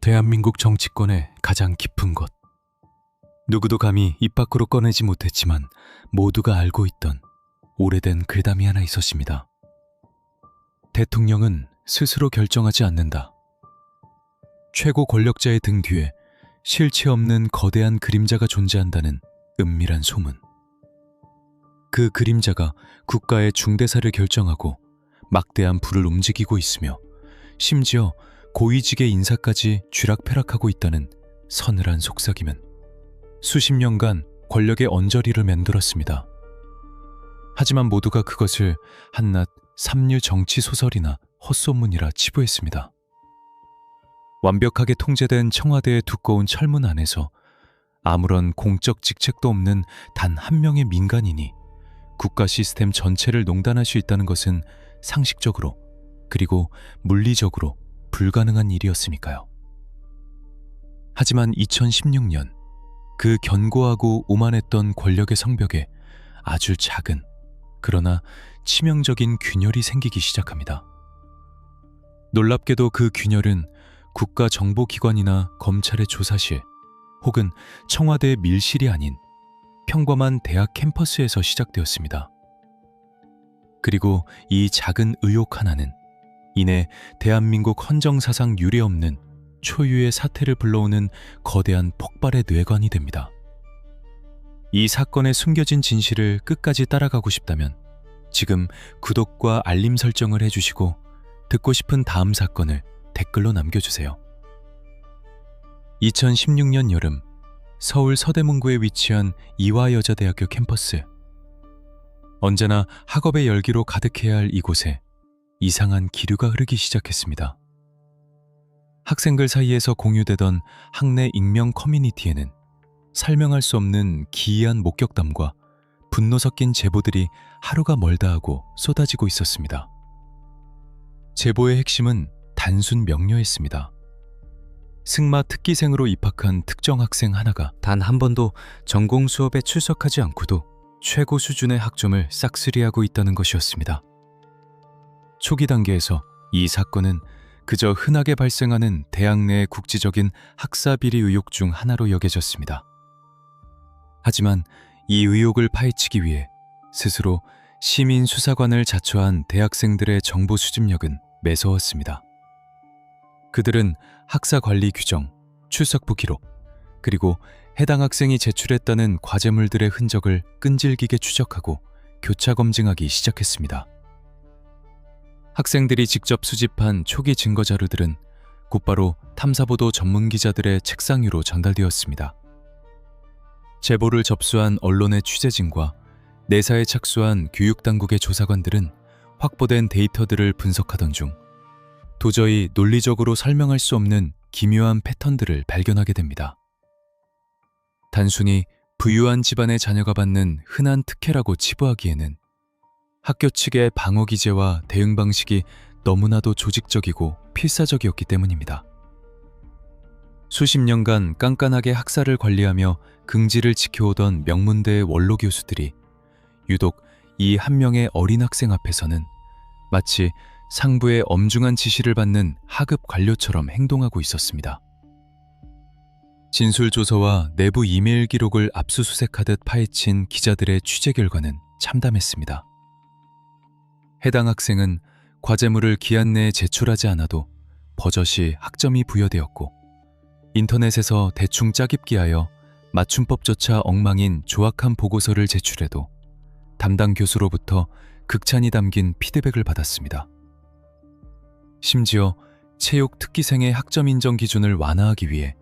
대한민국 정치권의 가장 깊은 곳. 누구도 감히 입 밖으로 꺼내지 못했지만 모두가 알고 있던 오래된 글담이 하나 있었습니다. 대통령은 스스로 결정하지 않는다. 최고 권력자의 등 뒤에 실체 없는 거대한 그림자가 존재한다는 은밀한 소문. 그 그림자가 국가의 중대사를 결정하고 막대한 부를 움직이고 있으며 심지어 고위직의 인사까지 쥐락펴락하고 있다는 서늘한 속삭임은 수십 년간 권력의 언저리를 맴돌았습니다. 하지만 모두가 그것을 한낱 삼류 정치 소설이나 헛소문이라 치부했습니다. 완벽하게 통제된 청와대의 두꺼운 철문 안에서 아무런 공적 직책도 없는 단 한 명의 민간인이 국가 시스템 전체를 농단할 수 있다는 것은 상식적으로 그리고 물리적으로 불가능한 일이었으니까요. 하지만 2016년 그 견고하고 오만했던 권력의 성벽에 아주 작은 그러나 치명적인 균열이 생기기 시작합니다. 놀랍게도 그 균열은 국가정보기관이나 검찰의 조사실 혹은 청와대의 밀실이 아닌 평범한 대학 캠퍼스에서 시작되었습니다. 그리고 이 작은 의혹 하나는 이내 대한민국 헌정사상 유례없는 초유의 사태를 불러오는 거대한 폭발의 뇌관이 됩니다. 이 사건의 숨겨진 진실을 끝까지 따라가고 싶다면 지금 구독과 알림 설정을 해주시고 듣고 싶은 다음 사건을 댓글로 남겨주세요. 2016년 여름 서울 서대문구에 위치한 이화여자대학교 캠퍼스. 언제나 학업의 열기로 가득해야 할 이곳에 이상한 기류가 흐르기 시작했습니다. 학생들 사이에서 공유되던 학내 익명 커뮤니티에는 설명할 수 없는 기이한 목격담과 분노 섞인 제보들이 하루가 멀다 하고 쏟아지고 있었습니다. 제보의 핵심은 단순 명료했습니다. 승마 특기생으로 입학한 특정 학생 하나가 단 한 번도 전공 수업에 출석하지 않고도 최고 수준의 학점을 싹쓸이하고 있다는 것이었습니다. 초기 단계에서 이 사건은 그저 흔하게 발생하는 대학 내의 국지적인 학사비리 의혹 중 하나로 여겨졌습니다. 하지만 이 의혹을 파헤치기 위해 스스로 시민수사관을 자처한 대학생들의 정보 수집력은 매서웠습니다. 그들은 학사관리 규정, 출석부 기록, 그리고 해당 학생이 제출했다는 과제물들의 흔적을 끈질기게 추적하고 교차 검증하기 시작했습니다. 학생들이 직접 수집한 초기 증거 자료들은 곧바로 탐사보도 전문 기자들의 책상 위로 전달되었습니다. 제보를 접수한 언론의 취재진과 내사에 착수한 교육당국의 조사관들은 확보된 데이터들을 분석하던 중 도저히 논리적으로 설명할 수 없는 기묘한 패턴들을 발견하게 됩니다. 단순히 부유한 집안의 자녀가 받는 흔한 특혜라고 치부하기에는 학교 측의 방어 기제와 대응 방식이 너무나도 조직적이고 필사적이었기 때문입니다. 수십 년간 깐깐하게 학사를 관리하며 긍지를 지켜오던 명문대의 원로 교수들이 유독 이 한 명의 어린 학생 앞에서는 마치 상부의 엄중한 지시를 받는 하급 관료처럼 행동하고 있었습니다. 진술조서와 내부 이메일 기록을 압수수색하듯 파헤친 기자들의 취재 결과는 참담했습니다. 해당 학생은 과제물을 기한 내에 제출하지 않아도 버젓이 학점이 부여되었고 인터넷에서 대충 짜깁기하여 맞춤법조차 엉망인 조악한 보고서를 제출해도 담당 교수로부터 극찬이 담긴 피드백을 받았습니다. 심지어 체육 특기생의 학점 인정 기준을 완화하기 위해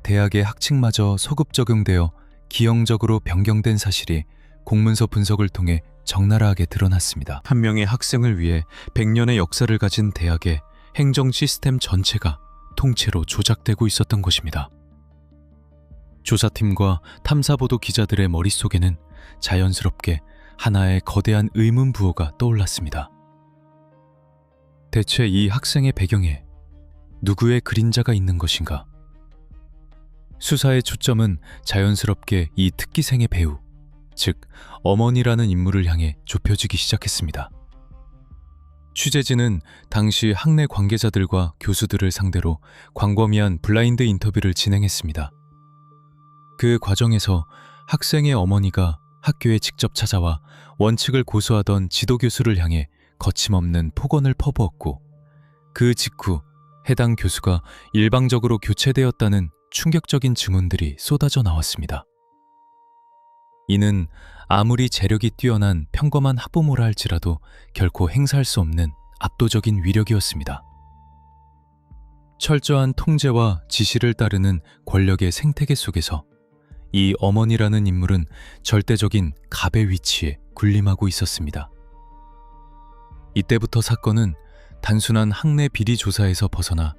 대학의 학칙마저 소급 적용되어 기형적으로 변경된 사실이 공문서 분석을 통해 적나라하게 드러났습니다. 한 명의 학생을 위해 100년의 역사를 가진 대학의 행정 시스템 전체가 통째로 조작되고 있었던 것입니다. 조사팀과 탐사보도 기자들의 머릿속에는 자연스럽게 하나의 거대한 의문 부호가 떠올랐습니다. 대체 이 학생의 배경에 누구의 그림자가 있는 것인가? 수사의 초점은 자연스럽게 이 특기생의 배우, 즉 어머니라는 인물을 향해 좁혀지기 시작했습니다. 취재진은 당시 학내 관계자들과 교수들을 상대로 광범위한 블라인드 인터뷰를 진행했습니다. 그 과정에서 학생의 어머니가 학교에 직접 찾아와 원칙을 고수하던 지도교수를 향해 거침없는 폭언을 퍼부었고, 그 직후 해당 교수가 일방적으로 교체되었다는 충격적인 증언들이 쏟아져 나왔습니다. 이는 아무리 재력이 뛰어난 평범한 학부모라 할지라도 결코 행사할 수 없는 압도적인 위력이었습니다. 철저한 통제와 지시를 따르는 권력의 생태계 속에서 이 어머니라는 인물은 절대적인 갑의 위치에 군림하고 있었습니다. 이때부터 사건은 단순한 학내 비리 조사에서 벗어나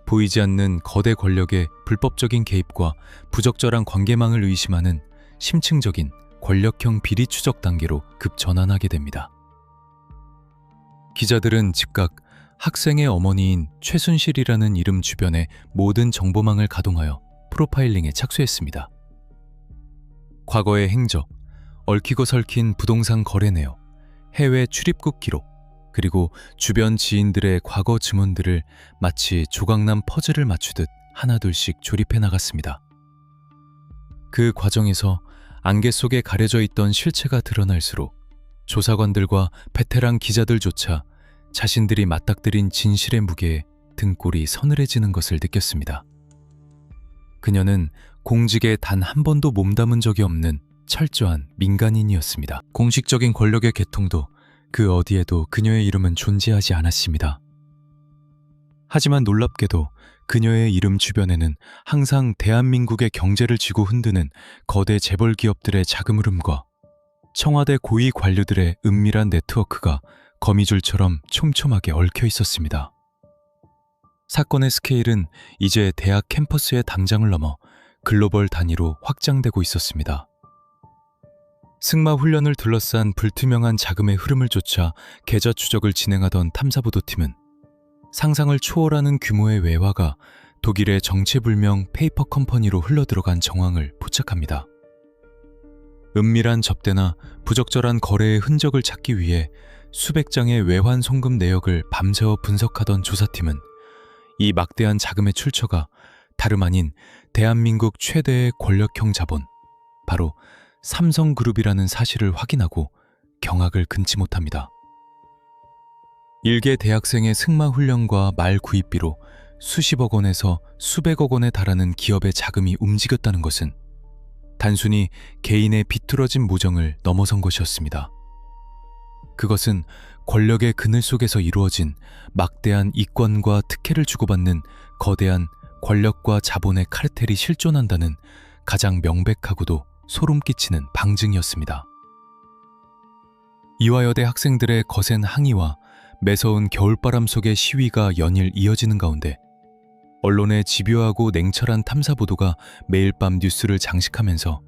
보이지 않는 거대 권력의 불법적인 개입과 부적절한 관계망을 의심하는 심층적인 권력형 비리 추적 단계로 급전환하게 됩니다. 기자들은 즉각 학생의 어머니인 최순실이라는 이름 주변의 모든 정보망을 가동하여 프로파일링에 착수했습니다. 과거의 행적, 얽히고 설킨 부동산 거래 내역, 해외 출입국 기록, 그리고 주변 지인들의 과거 증언들을 마치 조각난 퍼즐을 맞추듯 하나둘씩 조립해 나갔습니다. 그 과정에서 안개 속에 가려져 있던 실체가 드러날수록 조사관들과 베테랑 기자들조차 자신들이 맞닥뜨린 진실의 무게에 등골이 서늘해지는 것을 느꼈습니다. 그녀는 공직에 단 한 번도 몸담은 적이 없는 철저한 민간인이었습니다. 공식적인 권력의 계통도 그 어디에도 그녀의 이름은 존재하지 않았습니다. 하지만 놀랍게도 그녀의 이름 주변에는 항상 대한민국의 경제를 쥐고 흔드는 거대 재벌 기업들의 자금 흐름과 청와대 고위 관료들의 은밀한 네트워크가 거미줄처럼 촘촘하게 얽혀 있었습니다. 사건의 스케일은 이제 대학 캠퍼스의 당장을 넘어 글로벌 단위로 확장되고 있었습니다. 승마 훈련을 둘러싼 불투명한 자금의 흐름을 쫓아 계좌 추적을 진행하던 탐사보도팀은 상상을 초월하는 규모의 외화가 독일의 정체불명 페이퍼 컴퍼니로 흘러들어간 정황을 포착합니다. 은밀한 접대나 부적절한 거래의 흔적을 찾기 위해 수백 장의 외환 송금 내역을 밤새워 분석하던 조사팀은 이 막대한 자금의 출처가 다름 아닌 대한민국 최대의 권력형 자본, 바로 삼성그룹이라는 사실을 확인하고 경악을 금치 못합니다. 일개 대학생의 승마 훈련과 말 구입비로 수십억 원에서 수백억 원에 달하는 기업의 자금이 움직였다는 것은 단순히 개인의 비뚤어진 모정을 넘어선 것이었습니다. 그것은 권력의 그늘 속에서 이루어진 막대한 이권과 특혜를 주고받는 거대한 권력과 자본의 카르텔이 실존한다는 가장 명백하고도 소름 끼치는 방증이었습니다. 이화여대 학생들의 거센 항의와 매서운 겨울바람 속의 시위가 연일 이어지는 가운데 언론의 집요하고 냉철한 탐사보도가 매일 밤 뉴스를 장식하면서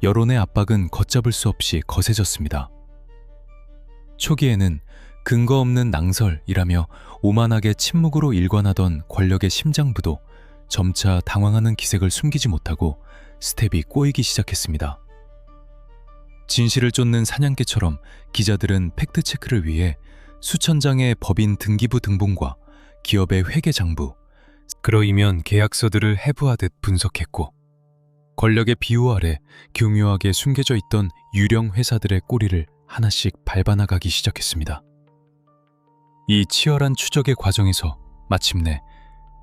여론의 압박은 걷잡을 수 없이 거세졌습니다. 초기에는 근거 없는 낭설이라며 오만하게 침묵으로 일관하던 권력의 심장부도 점차 당황하는 기색을 숨기지 못하고 스텝이 꼬이기 시작했습니다. 진실을 쫓는 사냥개처럼 기자들은 팩트체크를 위해 수천 장의 법인 등기부 등본과 기업의 회계장부, 그러이면 계약서들을 해부하듯 분석했고, 권력의 비호 아래 교묘하게 숨겨져 있던 유령 회사들의 꼬리를 하나씩 밟아나가기 시작했습니다. 이 치열한 추적의 과정에서 마침내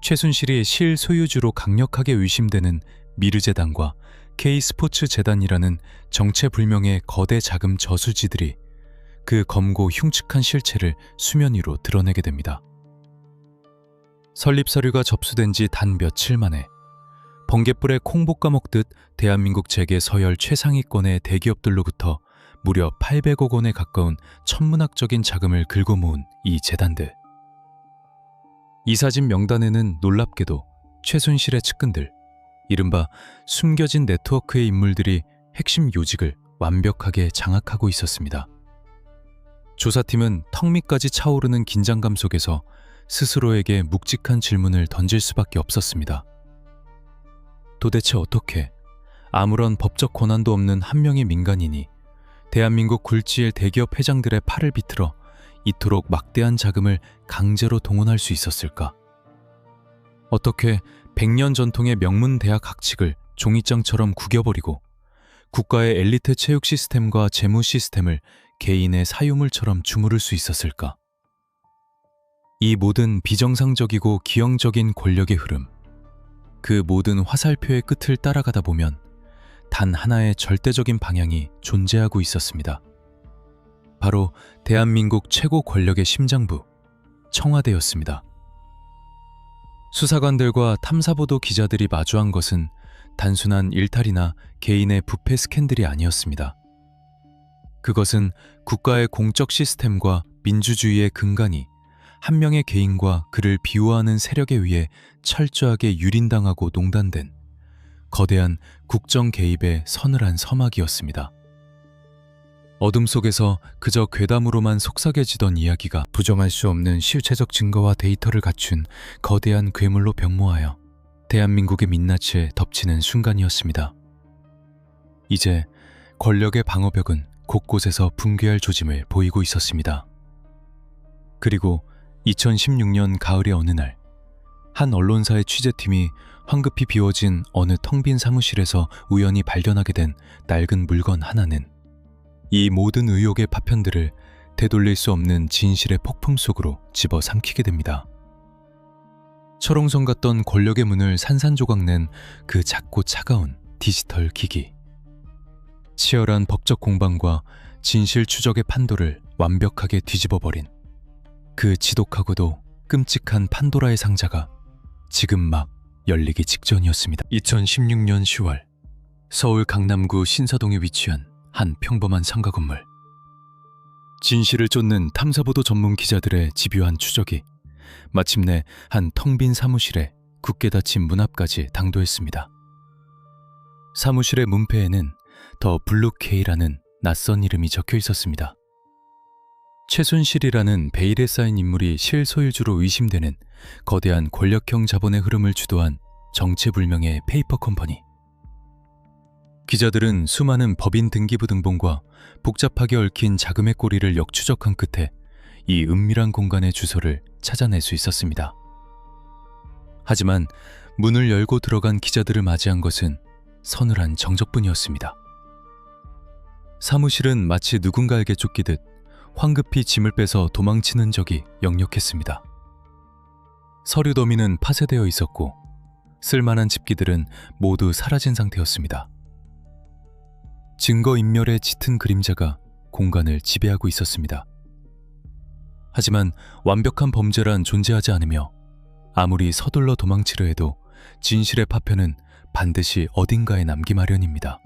최순실이 실소유주로 강력하게 의심되는 미르재단과 K스포츠재단이라는 정체불명의 거대 자금 저수지들이 그 검고 흉측한 실체를 수면 위로 드러내게 됩니다. 설립 서류가 접수된 지 단 며칠 만에 번갯불에 콩 볶아 먹듯 대한민국 재계 서열 최상위권의 대기업들로부터 무려 800억 원에 가까운 천문학적인 자금을 긁어모은 이 재단들. 이사진 명단에는 놀랍게도 최순실의 측근들, 이른바 숨겨진 네트워크의 인물들이 핵심 요직을 완벽하게 장악하고 있었습니다. 조사팀은 턱 밑까지 차오르는 긴장감 속에서 스스로에게 묵직한 질문을 던질 수밖에 없었습니다. 도대체 어떻게 아무런 법적 권한도 없는 한 명의 민간인이 대한민국 굴지의 대기업 회장들의 팔을 비틀어 이토록 막대한 자금을 강제로 동원할 수 있었을까? 어떻게 100년 전통의 명문 대학 학칙을 종이장처럼 구겨버리고 국가의 엘리트 체육 시스템과 재무 시스템을 개인의 사유물처럼 주무를 수 있었을까? 이 모든 비정상적이고 기형적인 권력의 흐름, 그 모든 화살표의 끝을 따라가다 보면 단 하나의 절대적인 방향이 존재하고 있었습니다. 바로 대한민국 최고 권력의 심장부, 청와대였습니다. 수사관들과 탐사보도 기자들이 마주한 것은 단순한 일탈이나 개인의 부패 스캔들이 아니었습니다. 그것은 국가의 공적 시스템과 민주주의의 근간이 한 명의 개인과 그를 비호하는 세력에 의해 철저하게 유린당하고 농단된 거대한 국정 개입의 서늘한 서막이었습니다. 어둠 속에서 그저 괴담으로만 속삭여지던 이야기가 부정할 수 없는 실체적 증거와 데이터를 갖춘 거대한 괴물로 변모하여 대한민국의 민낯을 덮치는 순간이었습니다. 이제 권력의 방어벽은 곳곳에서 붕괴할 조짐을 보이고 있었습니다. 그리고 2016년 가을의 어느 날, 한 언론사의 취재팀이 황급히 비워진 어느 텅 빈 사무실에서 우연히 발견하게 된 낡은 물건 하나는 이 모든 의혹의 파편들을 되돌릴 수 없는 진실의 폭풍 속으로 집어삼키게 됩니다. 철옹성 같던 권력의 문을 산산조각낸 그 작고 차가운 디지털 기기. 치열한 법적 공방과 진실 추적의 판도를 완벽하게 뒤집어버린 그 지독하고도 끔찍한 판도라의 상자가 지금 막 열리기 직전이었습니다. 2016년 10월 서울 강남구 신사동에 위치한 한 평범한 상가 건물. 진실을 쫓는 탐사보도 전문 기자들의 집요한 추적이 마침내 한 텅 빈 사무실에 굳게 닫힌 문 앞까지 당도했습니다. 사무실의 문패에는 더 블루케이라는 낯선 이름이 적혀 있었습니다. 최순실이라는 베일에 쌓인 인물이 실소유주로 의심되는 거대한 권력형 자본의 흐름을 주도한 정체불명의 페이퍼 컴퍼니. 기자들은 수많은 법인 등기부 등본과 복잡하게 얽힌 자금의 꼬리를 역추적한 끝에 이 은밀한 공간의 주소를 찾아낼 수 있었습니다. 하지만 문을 열고 들어간 기자들을 맞이한 것은 서늘한 정적뿐이었습니다. 사무실은 마치 누군가에게 쫓기듯 황급히 짐을 빼서 도망치는 적이 역력했습니다. 서류 더미는 파쇄되어 있었고 쓸만한 집기들은 모두 사라진 상태였습니다. 증거인멸의 짙은 그림자가 공간을 지배하고 있었습니다. 하지만 완벽한 범죄란 존재하지 않으며 아무리 서둘러 도망치려 해도 진실의 파편은 반드시 어딘가에 남기 마련입니다.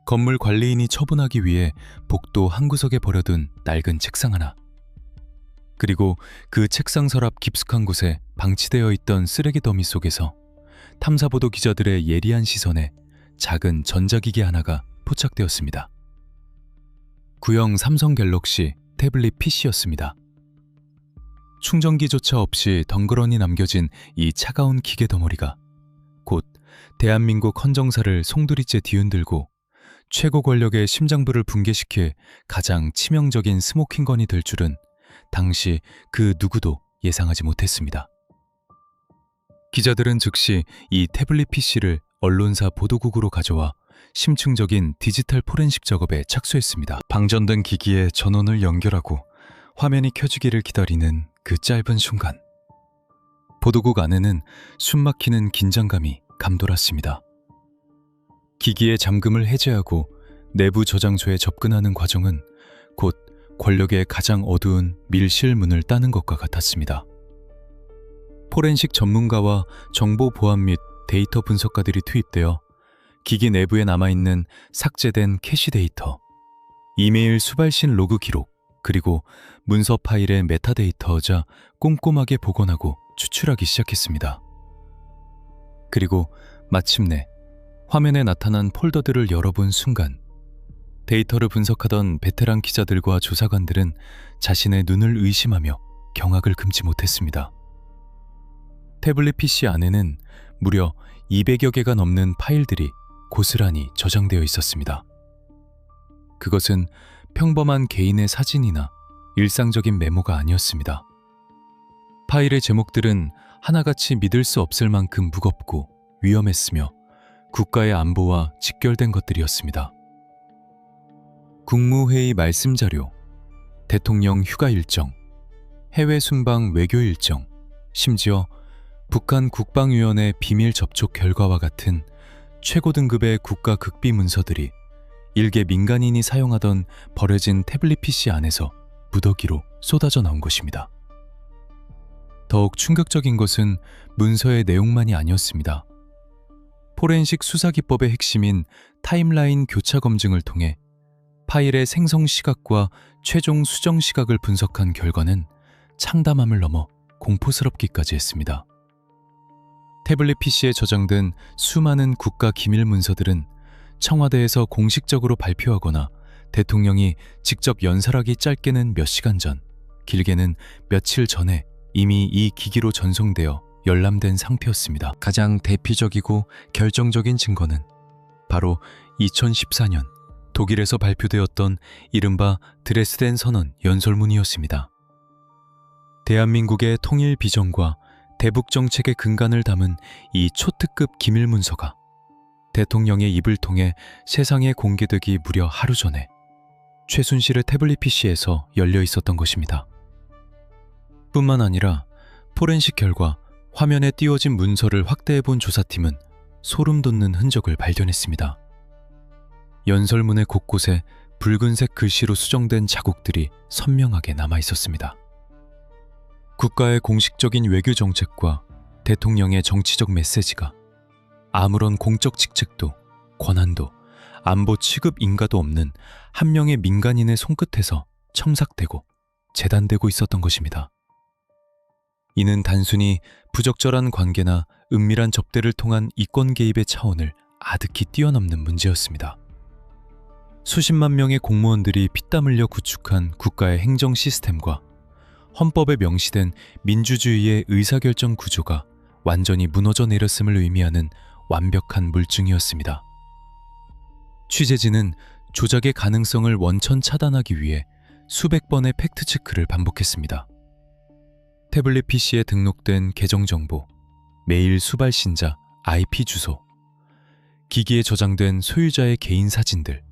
건물 관리인이 처분하기 위해 복도 한 구석에 버려둔 낡은 책상 하나, 그리고 그 책상 서랍 깊숙한 곳에 방치되어 있던 쓰레기 더미 속에서 탐사보도 기자들의 예리한 시선에 작은 전자기기 하나가 포착되었습니다. 구형 삼성 갤럭시 태블릿 PC였습니다. 충전기조차 없이 덩그러니 남겨진 이 차가운 기계 덩어리가 곧 대한민국 헌정사를 송두리째 뒤흔들고 최고 권력의 심장부를 붕괴시킬 가장 치명적인 스모킹건이 될 줄은 당시 그 누구도 예상하지 못했습니다. 기자들은 즉시 이 태블릿 PC를 언론사 보도국으로 가져와 심층적인 디지털 포렌식 작업에 착수했습니다. 방전된 기기에 전원을 연결하고 화면이 켜지기를 기다리는 그 짧은 순간, 보도국 안에는 숨막히는 긴장감이 감돌았습니다. 기기의 잠금을 해제하고 내부 저장소에 접근하는 과정은 곧 권력의 가장 어두운 밀실문을 따는 것과 같았습니다. 포렌식 전문가와 정보 보안 및 데이터 분석가들이 투입되어 기기 내부에 남아있는 삭제된 캐시 데이터, 이메일 수발신 로그 기록, 그리고 문서 파일의 메타데이터자 꼼꼼하게 복원하고 추출하기 시작했습니다. 그리고 마침내 화면에 나타난 폴더들을 열어본 순간 데이터를 분석하던 베테랑 기자들과 조사관들은 자신의 눈을 의심하며 경악을 금치 못했습니다. 태블릿 PC 안에는 무려 200여 개가 넘는 파일들이 고스란히 저장되어 있었습니다. 그것은 평범한 개인의 사진이나 일상적인 메모가 아니었습니다. 파일의 제목들은 하나같이 믿을 수 없을 만큼 무겁고 위험했으며 국가의 안보와 직결된 것들이었습니다. 국무회의 말씀 자료, 대통령 휴가 일정, 해외 순방 외교 일정, 심지어 북한 국방위원회 비밀 접촉 결과와 같은 최고 등급의 국가 극비 문서들이 일개 민간인이 사용하던 버려진 태블릿 PC 안에서 무더기로 쏟아져 나온 것입니다. 더욱 충격적인 것은 문서의 내용만이 아니었습니다. 포렌식 수사 기법의 핵심인 타임라인 교차 검증을 통해 파일의 생성 시각과 최종 수정 시각을 분석한 결과는 창담함을 넘어 공포스럽기까지 했습니다. 태블릿 PC에 저장된 수많은 국가 기밀 문서들은 청와대에서 공식적으로 발표하거나 대통령이 직접 연설하기 짧게는 몇 시간 전, 길게는 며칠 전에 이미 이 기기로 전송되어 열람된 상태였습니다. 가장 대표적이고 결정적인 증거는 바로 2014년 독일에서 발표되었던 이른바 드레스덴 선언 연설문이었습니다. 대한민국의 통일 비전과 대북 정책의 근간을 담은 이 초특급 기밀 문서가 대통령의 입을 통해 세상에 공개되기 무려 하루 전에 최순실의 태블릿 PC에서 열려 있었던 것입니다. 뿐만 아니라 포렌식 결과 화면에 띄워진 문서를 확대해본 조사팀은 소름 돋는 흔적을 발견했습니다. 연설문의 곳곳에 붉은색 글씨로 수정된 자국들이 선명하게 남아 있었습니다. 국가의 공식적인 외교 정책과 대통령의 정치적 메시지가 아무런 공적 직책도, 권한도, 안보 취급 인가도 없는 한 명의 민간인의 손끝에서 첨삭되고 재단되고 있었던 것입니다. 이는 단순히 부적절한 관계나 은밀한 접대를 통한 이권 개입의 차원을 아득히 뛰어넘는 문제였습니다. 수십만 명의 공무원들이 피땀 흘려 구축한 국가의 행정 시스템과 헌법에 명시된 민주주의의 의사결정 구조가 완전히 무너져 내렸음을 의미하는 완벽한 물증이었습니다. 취재진은 조작의 가능성을 원천 차단하기 위해 수백 번의 팩트체크를 반복했습니다. 태블릿 PC에 등록된 계정 정보, 메일 수발 신자, IP 주소, 기기에 저장된 소유자의 개인 사진들,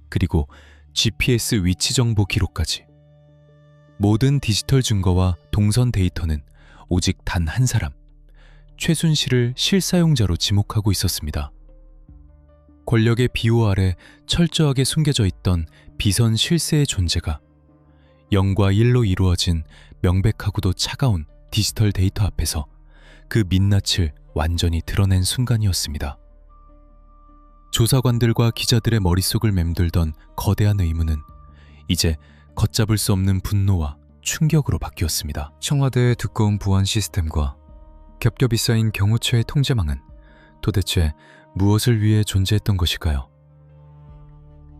그리고 GPS 위치 정보 기록까지. 모든 디지털 증거와 동선 데이터는 오직 단 한 사람, 최순실을 실사용자로 지목하고 있었습니다. 권력의 비호 아래 철저하게 숨겨져 있던 비선 실세의 존재가 0과 1로 이루어진 명백하고도 차가운 디지털 데이터 앞에서 그 민낯을 완전히 드러낸 순간이었습니다. 조사관들과 기자들의 머릿속을 맴돌던 거대한 의문은 이제 걷잡을 수 없는 분노와 충격으로 바뀌었습니다. 청와대의 두꺼운 보안 시스템과 겹겹이 쌓인 경호처의 통제망은 도대체 무엇을 위해 존재했던 것일까요?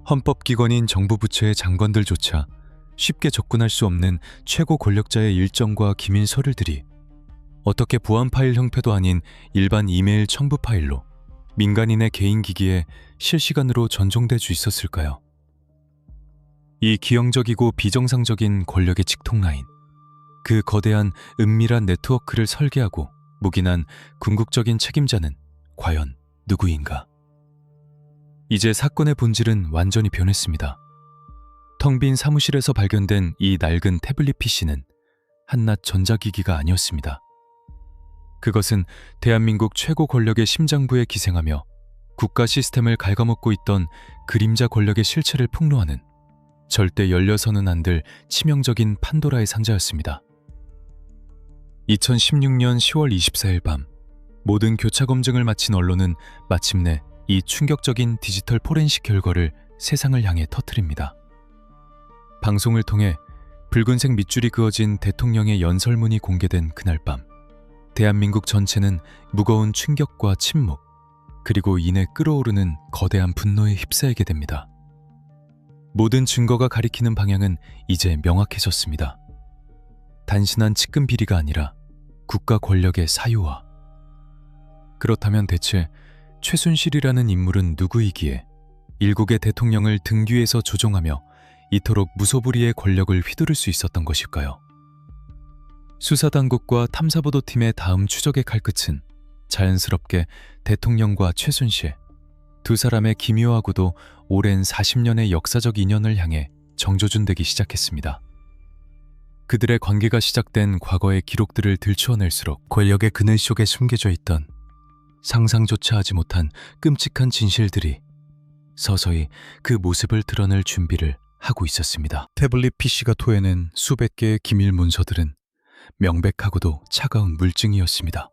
헌법기관인 정부 부처의 장관들조차 쉽게 접근할 수 없는 최고 권력자의 일정과 기밀 서류들이 어떻게 보안 파일 형태도 아닌 일반 이메일 첨부 파일로 민간인의 개인 기기에 실시간으로 전송될 수 있었을까요? 이 기형적이고 비정상적인 권력의 직통라인, 그 거대한 은밀한 네트워크를 설계하고 묵인한 궁극적인 책임자는 과연 누구인가? 이제 사건의 본질은 완전히 변했습니다. 텅 빈 사무실에서 발견된 이 낡은 태블릿 PC는 한낱 전자기기가 아니었습니다. 그것은 대한민국 최고 권력의 심장부에 기생하며 국가 시스템을 갉아먹고 있던 그림자 권력의 실체를 폭로하는 절대 열려서는 안 될 치명적인 판도라의 상자였습니다. 2016년 10월 24일 밤, 모든 교차 검증을 마친 언론은 마침내 이 충격적인 디지털 포렌식 결과를 세상을 향해 터뜨립니다. 방송을 통해 붉은색 밑줄이 그어진 대통령의 연설문이 공개된 그날 밤, 대한민국 전체는 무거운 충격과 침묵, 그리고 이내 끓어오르는 거대한 분노에 휩싸이게 됩니다. 모든 증거가 가리키는 방향은 이제 명확해졌습니다. 단순한 측근 비리가 아니라 국가 권력의 사유화. 그렇다면 대체 최순실이라는 인물은 누구이기에 일국의 대통령을 등 뒤에서 조종하며 이토록 무소불위의 권력을 휘두를 수 있었던 것일까요? 수사당국과 탐사보도팀의 다음 추적의 칼끝은 자연스럽게 대통령과 최순실, 두 사람의 기묘하고도 오랜 40년의 역사적 인연을 향해 정조준되기 시작했습니다. 그들의 관계가 시작된 과거의 기록들을 들추어낼수록 권력의 그늘 속에 숨겨져 있던 상상조차 하지 못한 끔찍한 진실들이 서서히 그 모습을 드러낼 준비를 하고 있었습니다. 태블릿 PC가 토해낸 수백 개의 기밀 문서들은 명백하고도 차가운 물증이었습니다.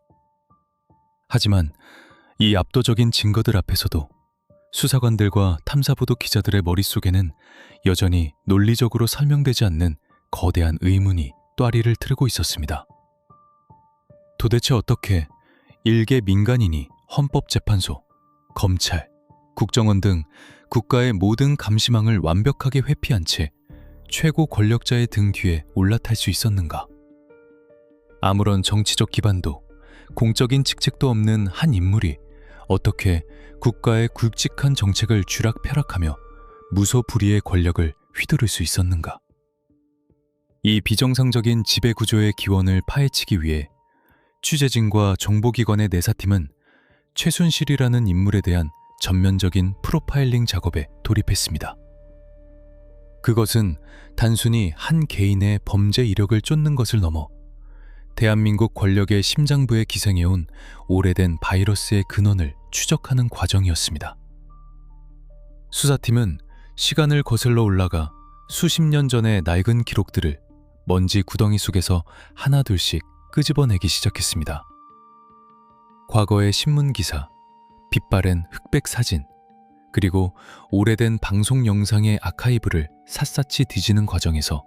하지만 이 압도적인 증거들 앞에서도 수사관들과 탐사보도 기자들의 머릿속에는 여전히 논리적으로 설명되지 않는 거대한 의문이 또아리를 트르고 있었습니다. 도대체 어떻게 일개 민간인이 헌법재판소, 검찰, 국정원 등 국가의 모든 감시망을 완벽하게 회피한 채 최고 권력자의 등 뒤에 올라탈 수 있었는가? 아무런 정치적 기반도 공적인 직책도 없는 한 인물이 어떻게 국가의 굵직한 정책을 쥐락펴락하며 무소불위의 권력을 휘두를 수 있었는가? 이 비정상적인 지배구조의 기원을 파헤치기 위해 취재진과 정보기관의 내사팀은 최순실이라는 인물에 대한 전면적인 프로파일링 작업에 돌입했습니다. 그것은 단순히 한 개인의 범죄 이력을 쫓는 것을 넘어 대한민국 권력의 심장부에 기생해온 오래된 바이러스의 근원을 추적하는 과정이었습니다. 수사팀은 시간을 거슬러 올라가 수십 년 전의 낡은 기록들을 먼지 구덩이 속에서 하나둘씩 끄집어내기 시작했습니다. 과거의 신문기사, 빛바랜 흑백 사진, 그리고 오래된 방송 영상의 아카이브를 샅샅이 뒤지는 과정에서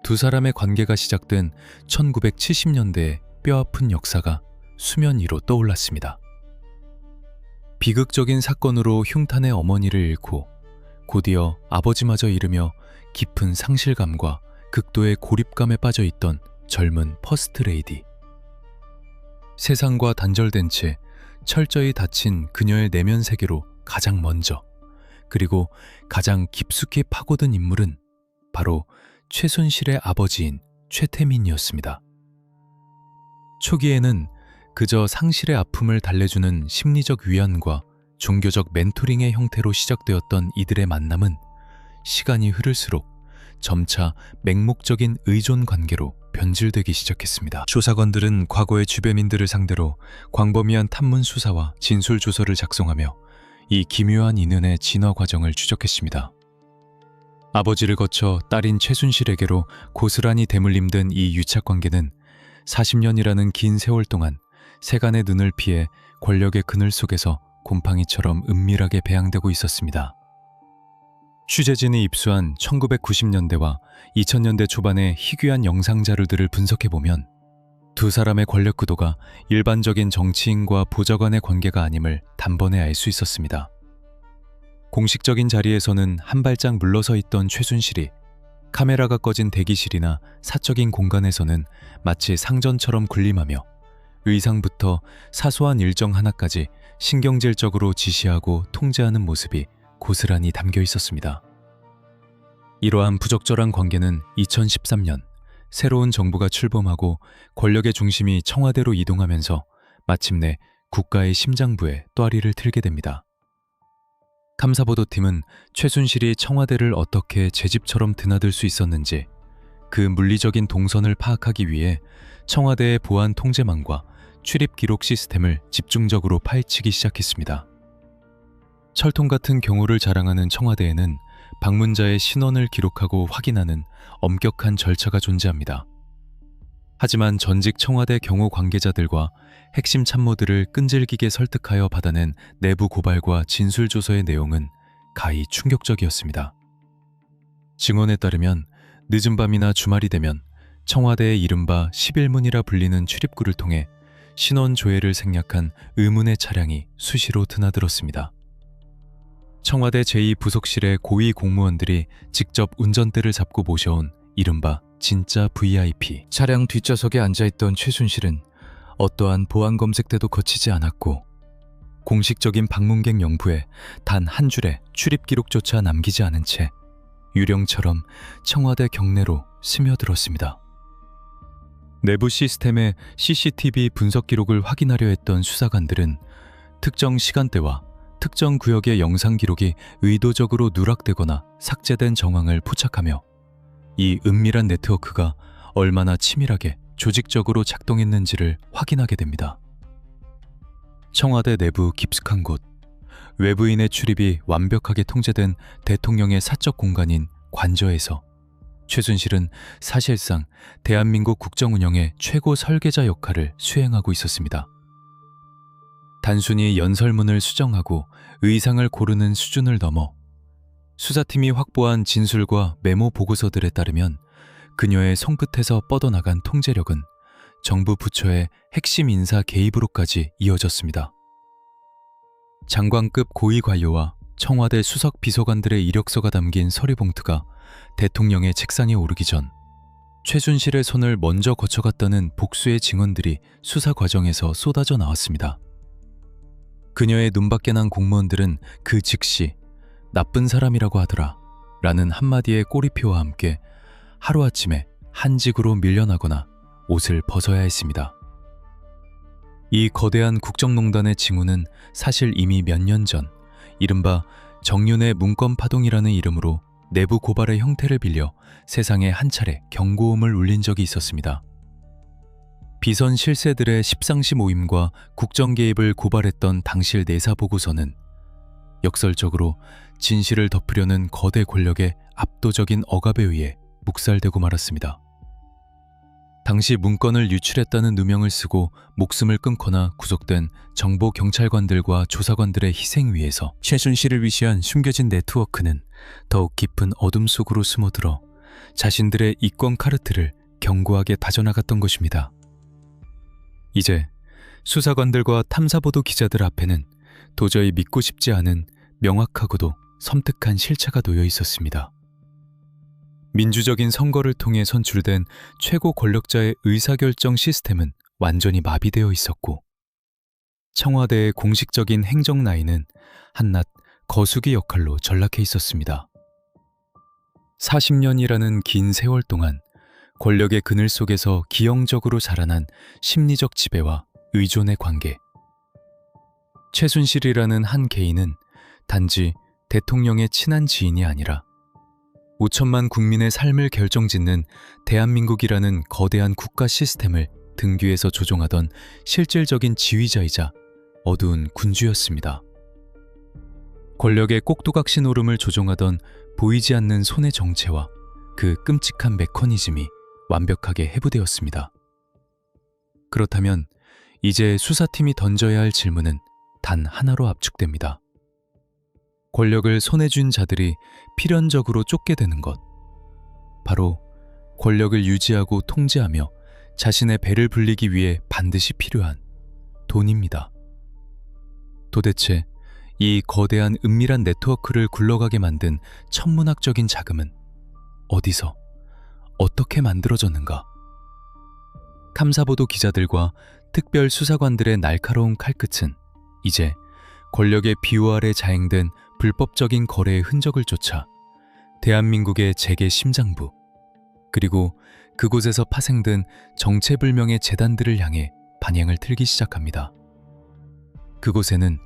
두 사람의 관계가 시작된 1970년대의 뼈아픈 역사가 수면 위로 떠올랐습니다. 비극적인 사건으로 흉탄의 어머니를 잃고 곧이어 아버지마저 잃으며 깊은 상실감과 극도의 고립감에 빠져있던 젊은 퍼스트레이디. 세상과 단절된 채 철저히 닫힌 그녀의 내면 세계로 가장 먼저 그리고 가장 깊숙이 파고든 인물은 바로 최순실의 아버지인 최태민이었습니다. 초기에는 그저 상실의 아픔을 달래주는 심리적 위안과 종교적 멘토링의 형태로 시작되었던 이들의 만남은 시간이 흐를수록 점차 맹목적인 의존 관계로 변질되기 시작했습니다. 조사관들은 과거의 주변인들을 상대로 광범위한 탐문 수사와 진술 조서를 작성하며 이 기묘한 인연의 진화 과정을 추적했습니다. 아버지를 거쳐 딸인 최순실에게로 고스란히 대물림된 이 유착 관계는 40년이라는 긴 세월 동안 세간의 눈을 피해 권력의 그늘 속에서 곰팡이처럼 은밀하게 배양되고 있었습니다. 취재진이 입수한 1990년대와 2000년대 초반의 희귀한 영상 자료들을 분석해보면 두 사람의 권력 구도가 일반적인 정치인과 보좌관의 관계가 아님을 단번에 알 수 있었습니다. 공식적인 자리에서는 한 발짝 물러서 있던 최순실이 카메라가 꺼진 대기실이나 사적인 공간에서는 마치 상전처럼 군림하며 의상부터 사소한 일정 하나까지 신경질적으로 지시하고 통제하는 모습이 고스란히 담겨 있었습니다. 이러한 부적절한 관계는 2013년 새로운 정부가 출범하고 권력의 중심이 청와대로 이동하면서 마침내 국가의 심장부에 또아리를 틀게 됩니다. 탐사보도팀은 최순실이 청와대를 어떻게 제 집처럼 드나들 수 있었는지 그 물리적인 동선을 파악하기 위해 청와대의 보안 통제망과 출입 기록 시스템을 집중적으로 파헤치기 시작했습니다. 철통 같은 경호를 자랑하는 청와대에는 방문자의 신원을 기록하고 확인하는 엄격한 절차가 존재합니다. 하지만 전직 청와대 경호 관계자들과 핵심 참모들을 끈질기게 설득하여 받아낸 내부 고발과 진술조서의 내용은 가히 충격적이었습니다. 증언에 따르면 늦은 밤이나 주말이 되면 청와대의 이른바 11문이라 불리는 출입구를 통해 신원 조회를 생략한 의문의 차량이 수시로 드나들었습니다. 청와대 제2부속실의 고위 공무원들이 직접 운전대를 잡고 모셔온 이른바 진짜 VIP. 차량 뒷좌석에 앉아있던 최순실은 어떠한 보안 검색 때도 거치지 않았고 공식적인 방문객 명부에 단 한 줄의 출입 기록조차 남기지 않은 채 유령처럼 청와대 경내로 스며들었습니다. 내부 시스템의 CCTV 분석 기록을 확인하려 했던 수사관들은 특정 시간대와 특정 구역의 영상 기록이 의도적으로 누락되거나 삭제된 정황을 포착하며 이 은밀한 네트워크가 얼마나 치밀하게 조직적으로 작동했는지를 확인하게 됩니다. 청와대 내부 깊숙한 곳, 외부인의 출입이 완벽하게 통제된 대통령의 사적 공간인 관저에서 최순실은 사실상 대한민국 국정 운영의 최고 설계자 역할을 수행하고 있었습니다. 단순히 연설문을 수정하고 의상을 고르는 수준을 넘어 수사팀이 확보한 진술과 메모 보고서들에 따르면 그녀의 손끝에서 뻗어나간 통제력은 정부 부처의 핵심 인사 개입으로까지 이어졌습니다. 장관급 고위 관료와 청와대 수석 비서관들의 이력서가 담긴 서류 봉투가 대통령의 책상에 오르기 전 최순실의 손을 먼저 거쳐갔다는 복수의 증언들이 수사 과정에서 쏟아져 나왔습니다. 그녀의 눈밖에 난 공무원들은 그 즉시 나쁜 사람이라고 하더라 라는 한마디의 꼬리표와 함께 하루아침에 한직으로 밀려나거나 옷을 벗어야 했습니다. 이 거대한 국정농단의 징후는 사실 이미 몇 년 전 이른바 정윤의 문건 파동이라는 이름으로 내부 고발의 형태를 빌려 세상에 한 차례 경고음을 울린 적이 있었습니다. 비선 실세들의 십상시 모임과 국정 개입을 고발했던 당실 내사 보고서는 역설적으로 진실을 덮으려는 거대 권력의 압도적인 억압에 의해 묵살되고 말았습니다. 당시 문건을 유출했다는 누명을 쓰고 목숨을 끊거나 구속된 정보 경찰관들과 조사관들의 희생 위에서 최순실을 위시한 숨겨진 네트워크는 더욱 깊은 어둠 속으로 숨어들어 자신들의 이권 카르텔을 견고하게 다져나갔던 것입니다. 이제 수사관들과 탐사보도 기자들 앞에는 도저히 믿고 싶지 않은 명확하고도 섬뜩한 실체가 놓여 있었습니다. 민주적인 선거를 통해 선출된 최고 권력자의 의사결정 시스템은 완전히 마비되어 있었고 청와대의 공식적인 행정 라인은 한낱 거수기 역할로 전락해 있었습니다. 40년이라는 긴 세월 동안 권력의 그늘 속에서 기형적으로 자라난 심리적 지배와 의존의 관계. 최순실이라는 한 개인은 단지 대통령의 친한 지인이 아니라 5천만 국민의 삶을 결정짓는 대한민국이라는 거대한 국가 시스템을 등 뒤에서 조종하던 실질적인 지휘자이자 어두운 군주였습니다. 권력의 꼭두각시 노름을 조종하던 보이지 않는 손의 정체와 그 끔찍한 메커니즘이 완벽하게 해부되었습니다. 그렇다면 이제 수사팀이 던져야 할 질문은 단 하나로 압축됩니다. 권력을 손에 쥔 자들이 필연적으로 쫓게 되는 것. 바로 권력을 유지하고 통제하며 자신의 배를 불리기 위해 반드시 필요한 돈입니다. 도대체 이 거대한 은밀한 네트워크를 굴러가게 만든 천문학적인 자금은 어디서 어떻게 만들어졌는가? 탐사보도 기자들과 특별 수사관들의 날카로운 칼끝은 이제 권력의 비호 아래 자행된 불법적인 거래의 흔적을 쫓아 대한민국의 재계 심장부 그리고 그곳에서 파생된 정체불명의 재단들을 향해 반향을 틀기 시작합니다. 그곳에는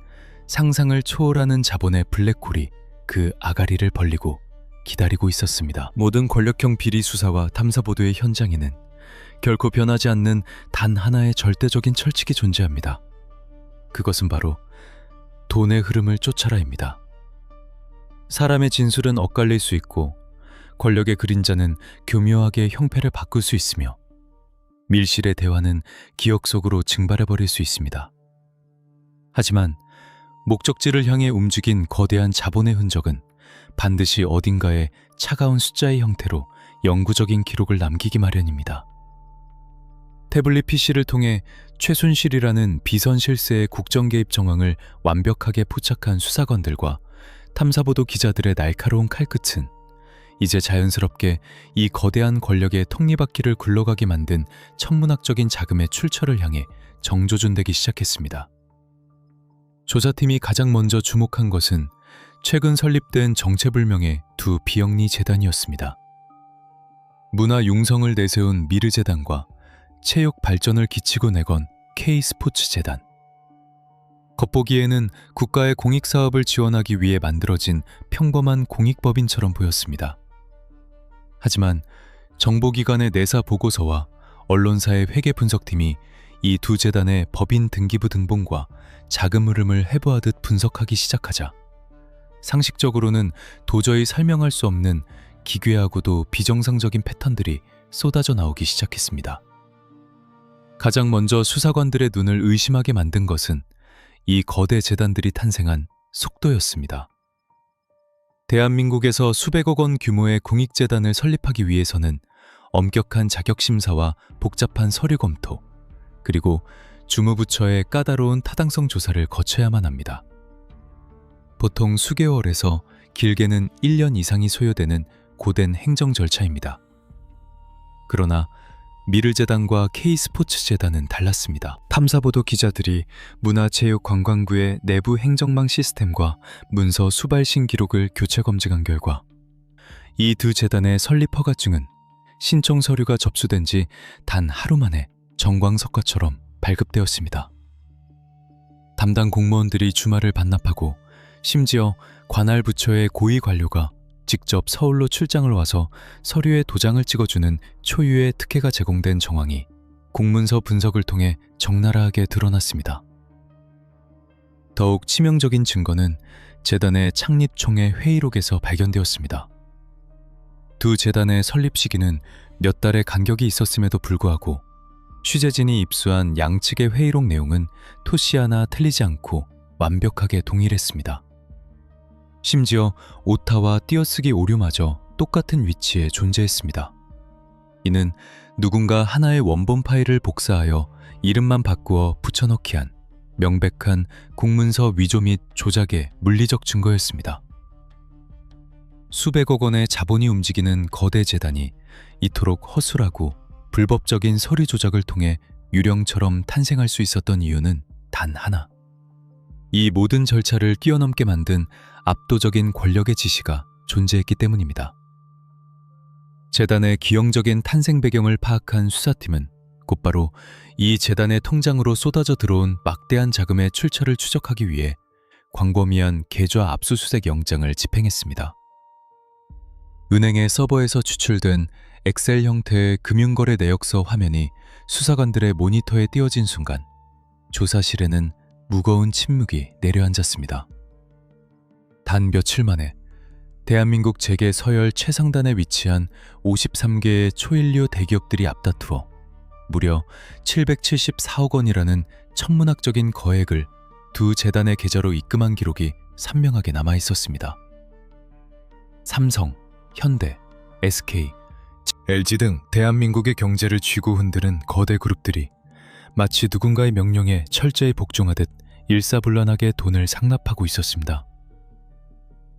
상상을 초월하는 자본의 블랙홀이 그 아가리를 벌리고 기다리고 있었습니다. 모든 권력형 비리 수사와 탐사보도의 현장에는 결코 변하지 않는 단 하나의 절대적인 철칙이 존재합니다. 그것은 바로 돈의 흐름을 쫓아라입니다. 사람의 진술은 엇갈릴 수 있고 권력의 그림자는 교묘하게 형태를 바꿀 수 있으며 밀실의 대화는 기억 속으로 증발해버릴 수 있습니다. 하지만 목적지를 향해 움직인 거대한 자본의 흔적은 반드시 어딘가에 차가운 숫자의 형태로 영구적인 기록을 남기기 마련입니다. 태블릿 PC를 통해 최순실이라는 비선 실세의 국정 개입 정황을 완벽하게 포착한 수사관들과 탐사보도 기자들의 날카로운 칼끝은 이제 자연스럽게 이 거대한 권력의 톱니바퀴를 굴러가게 만든 천문학적인 자금의 출처를 향해 정조준되기 시작했습니다. 조사팀이 가장 먼저 주목한 것은 최근 설립된 정체불명의 두 비영리 재단이었습니다. 문화 융성을 내세운 미르재단과 체육 발전을 기치고 내건 K스포츠재단. 겉보기에는 국가의 공익사업을 지원하기 위해 만들어진 평범한 공익법인처럼 보였습니다. 하지만 정보기관의 내사 보고서와 언론사의 회계 분석팀이 이 두 재단의 법인 등기부 등본과 자금 흐름을 해부하듯 분석하기 시작하자 상식적으로는 도저히 설명할 수 없는 기괴하고도 비정상적인 패턴들이 쏟아져 나오기 시작했습니다. 가장 먼저 수사관들의 눈을 의심하게 만든 것은 이 거대 재단들이 탄생한 속도였습니다. 대한민국에서 수백억 원 규모의 공익재단을 설립하기 위해서는 엄격한 자격심사와 복잡한 서류 검토, 그리고 주무부처의 까다로운 타당성 조사를 거쳐야만 합니다. 보통 수개월에서 길게는 1년 이상이 소요되는 고된 행정 절차입니다. 그러나 미르재단과 K스포츠재단은 달랐습니다. 탐사보도 기자들이 문화체육관광부의 내부 행정망 시스템과 문서 수발신 기록을 교체 검증한 결과 이 두 재단의 설립 허가증은 신청 서류가 접수된 지 단 하루 만에 정광석화처럼 발급되었습니다. 담당 공무원들이 주말을 반납하고 심지어 관할 부처의 고위 관료가 직접 서울로 출장을 와서 서류에 도장을 찍어주는 초유의 특혜가 제공된 정황이 공문서 분석을 통해 적나라하게 드러났습니다. 더욱 치명적인 증거는 재단의 창립총회 회의록에서 발견되었습니다. 두 재단의 설립 시기는 몇 달의 간격이 있었음에도 불구하고 취재진이 입수한 양측의 회의록 내용은 토시 하나 틀리지 않고 완벽하게 동일했습니다. 심지어 오타와 띄어쓰기 오류마저 똑같은 위치에 존재했습니다. 이는 누군가 하나의 원본 파일을 복사하여 이름만 바꾸어 붙여넣기한 명백한 공문서 위조 및 조작의 물리적 증거였습니다. 수백억 원의 자본이 움직이는 거대 재단이 이토록 허술하고 불법적인 서류 조작을 통해 유령처럼 탄생할 수 있었던 이유는 단 하나. 이 모든 절차를 뛰어넘게 만든 압도적인 권력의 지시가 존재했기 때문입니다. 재단의 기형적인 탄생 배경을 파악한 수사팀은 곧바로 이 재단의 통장으로 쏟아져 들어온 막대한 자금의 출처를 추적하기 위해 광범위한 계좌 압수수색 영장을 집행했습니다. 은행의 서버에서 추출된 엑셀 형태의 금융거래 내역서 화면이 수사관들의 모니터에 띄어진 순간 조사실에는 무거운 침묵이 내려앉았습니다. 단 며칠 만에 대한민국 재계 서열 최상단에 위치한 53개의 초일류 대기업들이 앞다투어 무려 774억 원이라는 천문학적인 거액을 두 재단의 계좌로 입금한 기록이 선명하게 남아 있었습니다. 삼성, 현대, SK, LG 등 대한민국의 경제를 쥐고 흔드는 거대 그룹들이 마치 누군가의 명령에 철저히 복종하듯 일사불란하게 돈을 상납하고 있었습니다.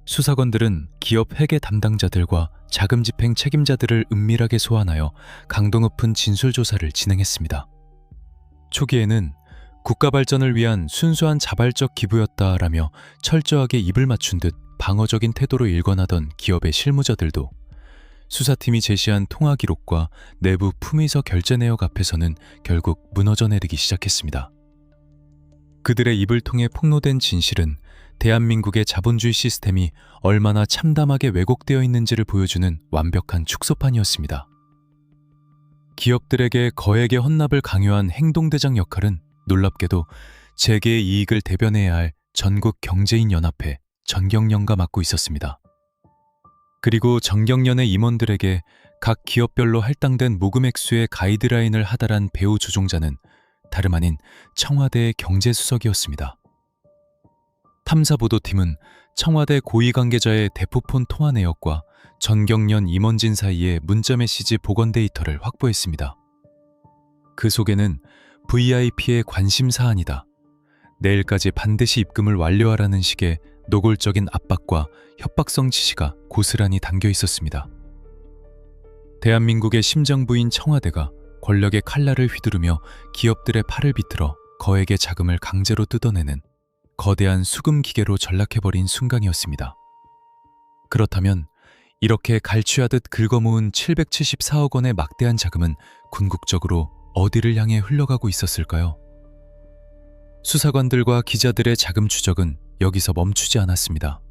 수사관들은 기업 회계 담당자들과 자금 집행 책임자들을 은밀하게 소환하여 강도 높은 진술조사를 진행했습니다. 초기에는 국가 발전을 위한 순수한 자발적 기부였다라며 철저하게 입을 맞춘 듯 방어적인 태도로 일관하던 기업의 실무자들도 수사팀이 제시한 통화 기록과 내부 품위서 결제 내역 앞에서는 결국 무너져 내리기 시작했습니다. 그들의 입을 통해 폭로된 진실은 대한민국의 자본주의 시스템이 얼마나 참담하게 왜곡되어 있는지를 보여주는 완벽한 축소판이었습니다. 기업들에게 거액의 헌납을 강요한 행동대장 역할은 놀랍게도 재계의 이익을 대변해야 할 전국 경제인 연합회 전경련가 맡고 있었습니다. 그리고 전경련의 임원들에게 각 기업별로 할당된 모금 액수의 가이드라인을 하달한 배후 조종자는 다름 아닌 청와대의 경제수석이었습니다. 탐사보도팀은 청와대 고위관계자의 대포폰 통화 내역과 전경련 임원진 사이의 문자메시지 복원 데이터를 확보했습니다. 그 속에는 VIP의 관심 사안이다, 내일까지 반드시 입금을 완료하라는 식의 노골적인 압박과 협박성 지시가 고스란히 담겨 있었습니다. 대한민국의 심장부인 청와대가 권력의 칼날을 휘두르며 기업들의 팔을 비틀어 거액의 자금을 강제로 뜯어내는 거대한 수금 기계로 전락해버린 순간이었습니다. 그렇다면 이렇게 갈취하듯 긁어모은 774억 원의 막대한 자금은 궁극적으로 어디를 향해 흘러가고 있었을까요? 수사관들과 기자들의 자금 추적은 여기서 멈추지 않았습니다.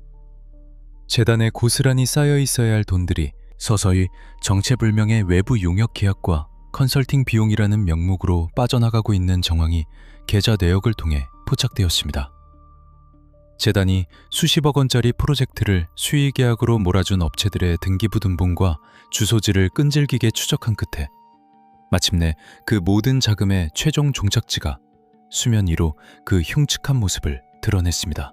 재단에 고스란히 쌓여 있어야 할 돈들이 서서히 정체불명의 외부 용역 계약과 컨설팅 비용이라는 명목으로 빠져나가고 있는 정황이 계좌 내역을 통해 포착되었습니다. 재단이 수십억 원짜리 프로젝트를 수의 계약으로 몰아준 업체들의 등기부등본과 주소지를 끈질기게 추적한 끝에 마침내 그 모든 자금의 최종 종착지가 수면 위로 그 흉측한 모습을 드러냈습니다.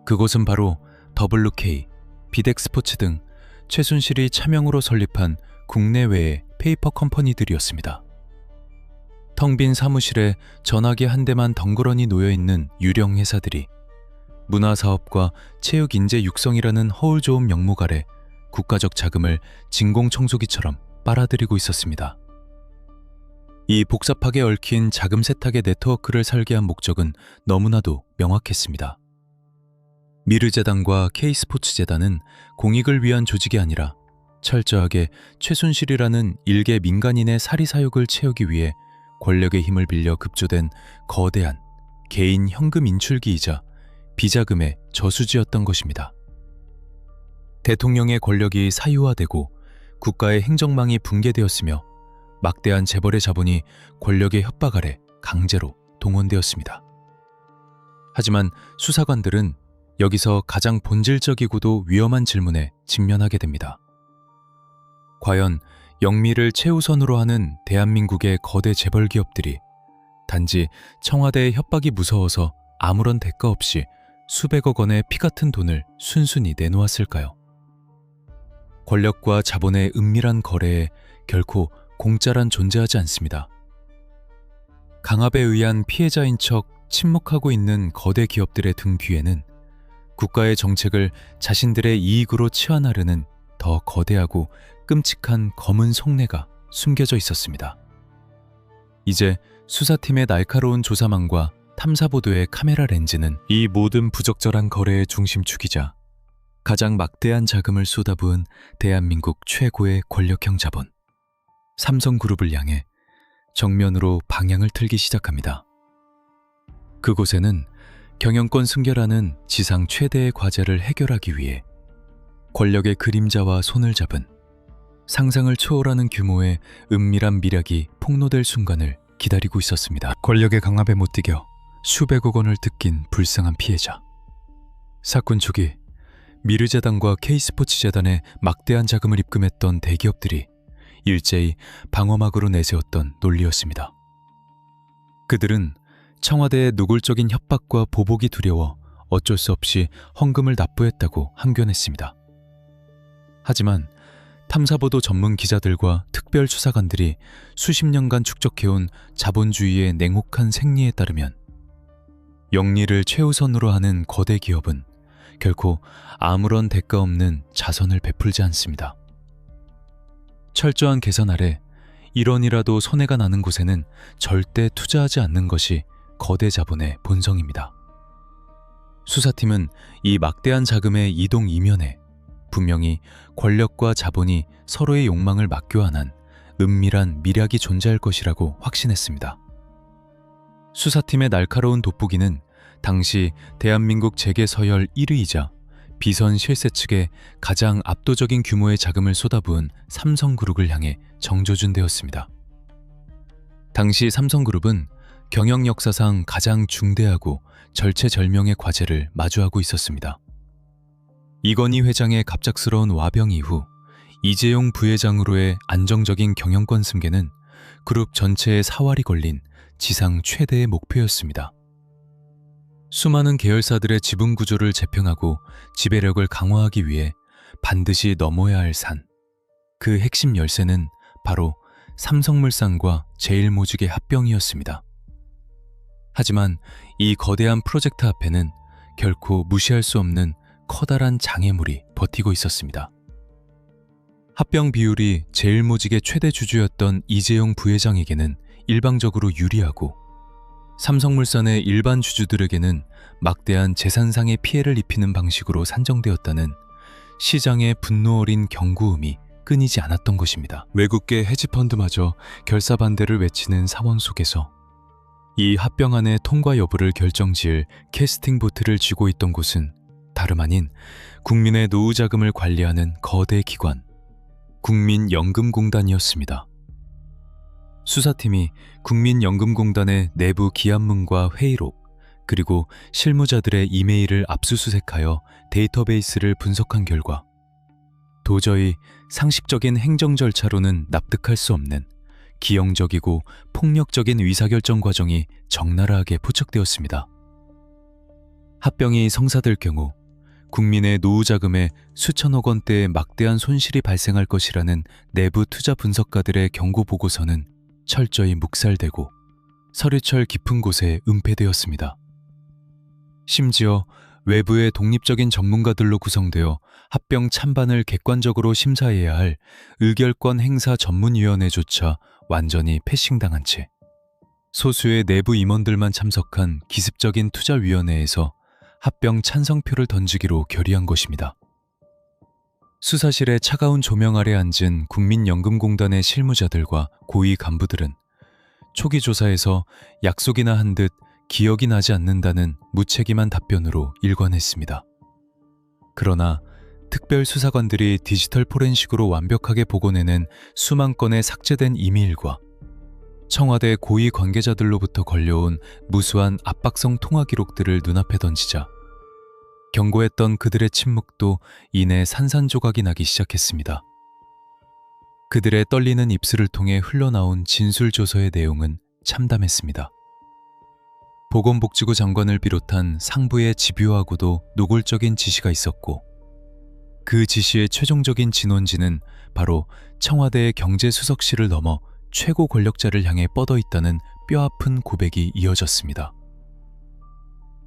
그곳은 바로 WK, 비덱스포츠 등 최순실이 차명으로 설립한 국내외의 페이퍼 컴퍼니들이었습니다. 텅 빈 사무실에 전화기 한 대만 덩그러니 놓여있는 유령 회사들이 문화사업과 체육인재 육성이라는 허울 좋은 명목 아래 국가적 자금을 진공청소기처럼 빨아들이고 있었습니다. 이 복잡하게 얽힌 자금 세탁의 네트워크를 설계한 목적은 너무나도 명확했습니다. 미르재단과 K스포츠재단은 공익을 위한 조직이 아니라 철저하게 최순실이라는 일개 민간인의 사리사욕을 채우기 위해 권력의 힘을 빌려 급조된 거대한 개인 현금 인출기이자 비자금의 저수지였던 것입니다. 대통령의 권력이 사유화되고 국가의 행정망이 붕괴되었으며 막대한 재벌의 자본이 권력의 협박 아래 강제로 동원되었습니다. 하지만 수사관들은 여기서 가장 본질적이고도 위험한 질문에 직면하게 됩니다. 과연 영미를 최우선으로 하는 대한민국의 거대 재벌 기업들이 단지 청와대의 협박이 무서워서 아무런 대가 없이 수백억 원의 피 같은 돈을 순순히 내놓았을까요? 권력과 자본의 은밀한 거래에 결코 공짜란 존재하지 않습니다. 강압에 의한 피해자인 척 침묵하고 있는 거대 기업들의 등 뒤에는 국가의 정책을 자신들의 이익으로 치환하려는 더 거대하고 끔찍한 검은 속내가 숨겨져 있었습니다. 이제 수사팀의 날카로운 조사망과 탐사보도의 카메라 렌즈는 이 모든 부적절한 거래의 중심축이자 가장 막대한 자금을 쏟아부은 대한민국 최고의 권력형 자본 삼성그룹을 향해 정면으로 방향을 틀기 시작합니다. 그곳에는 경영권 승계라는 지상 최대의 과제를 해결하기 위해 권력의 그림자와 손을 잡은 상상을 초월하는 규모의 은밀한 미략이 폭로될 순간을 기다리고 있었습니다. 권력의 강압에 못 이겨 수백억 원을 뜯긴 불쌍한 피해자. 사건 초기 미르재단과 K스포츠재단에 막대한 자금을 입금했던 대기업들이 일제히 방어막으로 내세웠던 논리였습니다. 그들은 청와대의 노골적인 협박과 보복이 두려워 어쩔 수 없이 헌금을 납부했다고 항변했습니다. 하지만 탐사보도 전문 기자들과 특별수사관들이 수십 년간 축적해온 자본주의의 냉혹한 생리에 따르면 영리를 최우선으로 하는 거대 기업은 결코 아무런 대가 없는 자선을 베풀지 않습니다. 철저한 계산 아래 1원이라도 손해가 나는 곳에는 절대 투자하지 않는 것이 거대 자본의 본성입니다. 수사팀은 이 막대한 자금의 이동 이면에 분명히 권력과 자본이 서로의 욕망을 맞교환한 은밀한 미략이 존재할 것이라고 확신했습니다. 수사팀의 날카로운 돋보기는 당시 대한민국 재계 서열 1위이자 비선 실세 측에 가장 압도적인 규모의 자금을 쏟아부은 삼성그룹을 향해 정조준되었습니다. 당시 삼성그룹은 경영 역사상 가장 중대하고 절체절명의 과제를 마주하고 있었습니다. 이건희 회장의 갑작스러운 와병 이후 이재용 부회장으로의 안정적인 경영권 승계는 그룹 전체의 사활이 걸린 지상 최대의 목표였습니다. 수많은 계열사들의 지분 구조를 재평하고 지배력을 강화하기 위해 반드시 넘어야 할 산, 그 핵심 열쇠는 바로 삼성물산과 제일모직의 합병이었습니다. 하지만 이 거대한 프로젝트 앞에는 결코 무시할 수 없는 커다란 장애물이 버티고 있었습니다. 합병 비율이 제일모직의 최대 주주였던 이재용 부회장에게는 일방적으로 유리하고 삼성물산의 일반 주주들에게는 막대한 재산상의 피해를 입히는 방식으로 산정되었다는 시장의 분노 어린 경고음이 끊이지 않았던 것입니다. 외국계 헤지펀드마저 결사 반대를 외치는 상황 속에서 이 합병안의 통과 여부를 결정지을 캐스팅 보트를 쥐고 있던 곳은 다름 아닌 국민의 노후 자금을 관리하는 거대 기관, 국민연금공단이었습니다. 수사팀이 국민연금공단의 내부 기합문과 회의록, 그리고 실무자들의 이메일을 압수수색하여 데이터베이스를 분석한 결과 도저히 상식적인 행정 절차로는 납득할 수 없는 기형적이고 폭력적인 의사결정 과정이 적나라하게 포착되었습니다. 합병이 성사될 경우 국민의 노후 자금에 수천억 원대의 막대한 손실이 발생할 것이라는 내부 투자 분석가들의 경고 보고서는 철저히 묵살되고 서리철 깊은 곳에 은폐되었습니다. 심지어 외부의 독립적인 전문가들로 구성되어 합병 찬반을 객관적으로 심사해야 할 의결권 행사 전문위원회조차 완전히 패싱당한 채 소수의 내부 임원들만 참석한 기습적인 투자위원회에서 합병 찬성표를 던지기로 결의한 것입니다. 수사실의 차가운 조명 아래 앉은 국민연금공단의 실무자들과 고위 간부들은 초기 조사에서 약속이나 한 듯 기억이 나지 않는다는 무책임한 답변으로 일관했습니다. 그러나 특별수사관들이 디지털 포렌식으로 완벽하게 복원해낸 수만 건의 삭제된 이메일과 청와대 고위 관계자들로부터 걸려온 무수한 압박성 통화 기록들을 눈앞에 던지자 경고했던 그들의 침묵도 이내 산산조각이 나기 시작했습니다. 그들의 떨리는 입술을 통해 흘러나온 진술조서의 내용은 참담했습니다. 보건복지부 장관을 비롯한 상부의 집요하고도 노골적인 지시가 있었고 그 지시의 최종적인 진원지는 바로 청와대의 경제수석실을 넘어 최고 권력자를 향해 뻗어있다는 뼈아픈 고백이 이어졌습니다.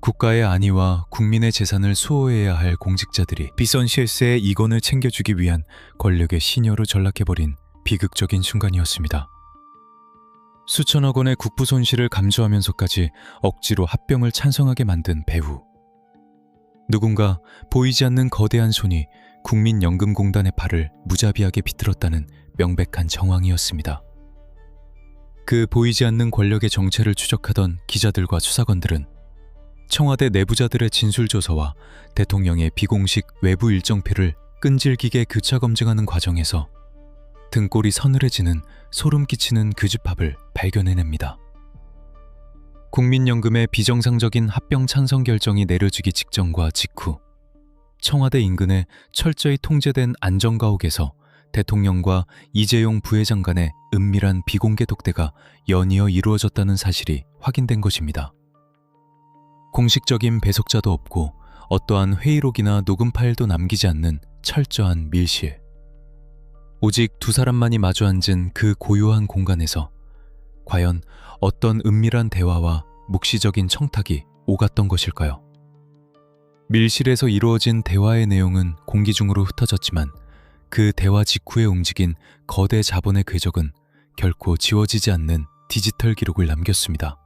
국가의 안위와 국민의 재산을 수호해야 할 공직자들이 비선 실세의 이권을 챙겨주기 위한 권력의 시녀로 전락해버린 비극적인 순간이었습니다. 수천억 원의 국부 손실을 감수하면서까지 억지로 합병을 찬성하게 만든 배후. 누군가 보이지 않는 거대한 손이 국민연금공단의 발을 무자비하게 비틀었다는 명백한 정황이었습니다. 그 보이지 않는 권력의 정체를 추적하던 기자들과 수사관들은 청와대 내부자들의 진술조서와 대통령의 비공식 외부 일정표를 끈질기게 교차 검증하는 과정에서 등골이 서늘해지는 소름 끼치는 교집합을 발견해냅니다. 국민연금의 비정상적인 합병 찬성 결정이 내려지기 직전과 직후 청와대 인근의 철저히 통제된 안전가옥에서 대통령과 이재용 부회장 간의 은밀한 비공개 독대가 연이어 이루어졌다는 사실이 확인된 것입니다. 공식적인 배석자도 없고 어떠한 회의록이나 녹음 파일도 남기지 않는 철저한 밀실. 오직 두 사람만이 마주 앉은 그 고요한 공간에서 과연 어떤 은밀한 대화와 묵시적인 청탁이 오갔던 것일까요? 밀실에서 이루어진 대화의 내용은 공기 중으로 흩어졌지만 그 대화 직후에 움직인 거대 자본의 궤적은 결코 지워지지 않는 디지털 기록을 남겼습니다.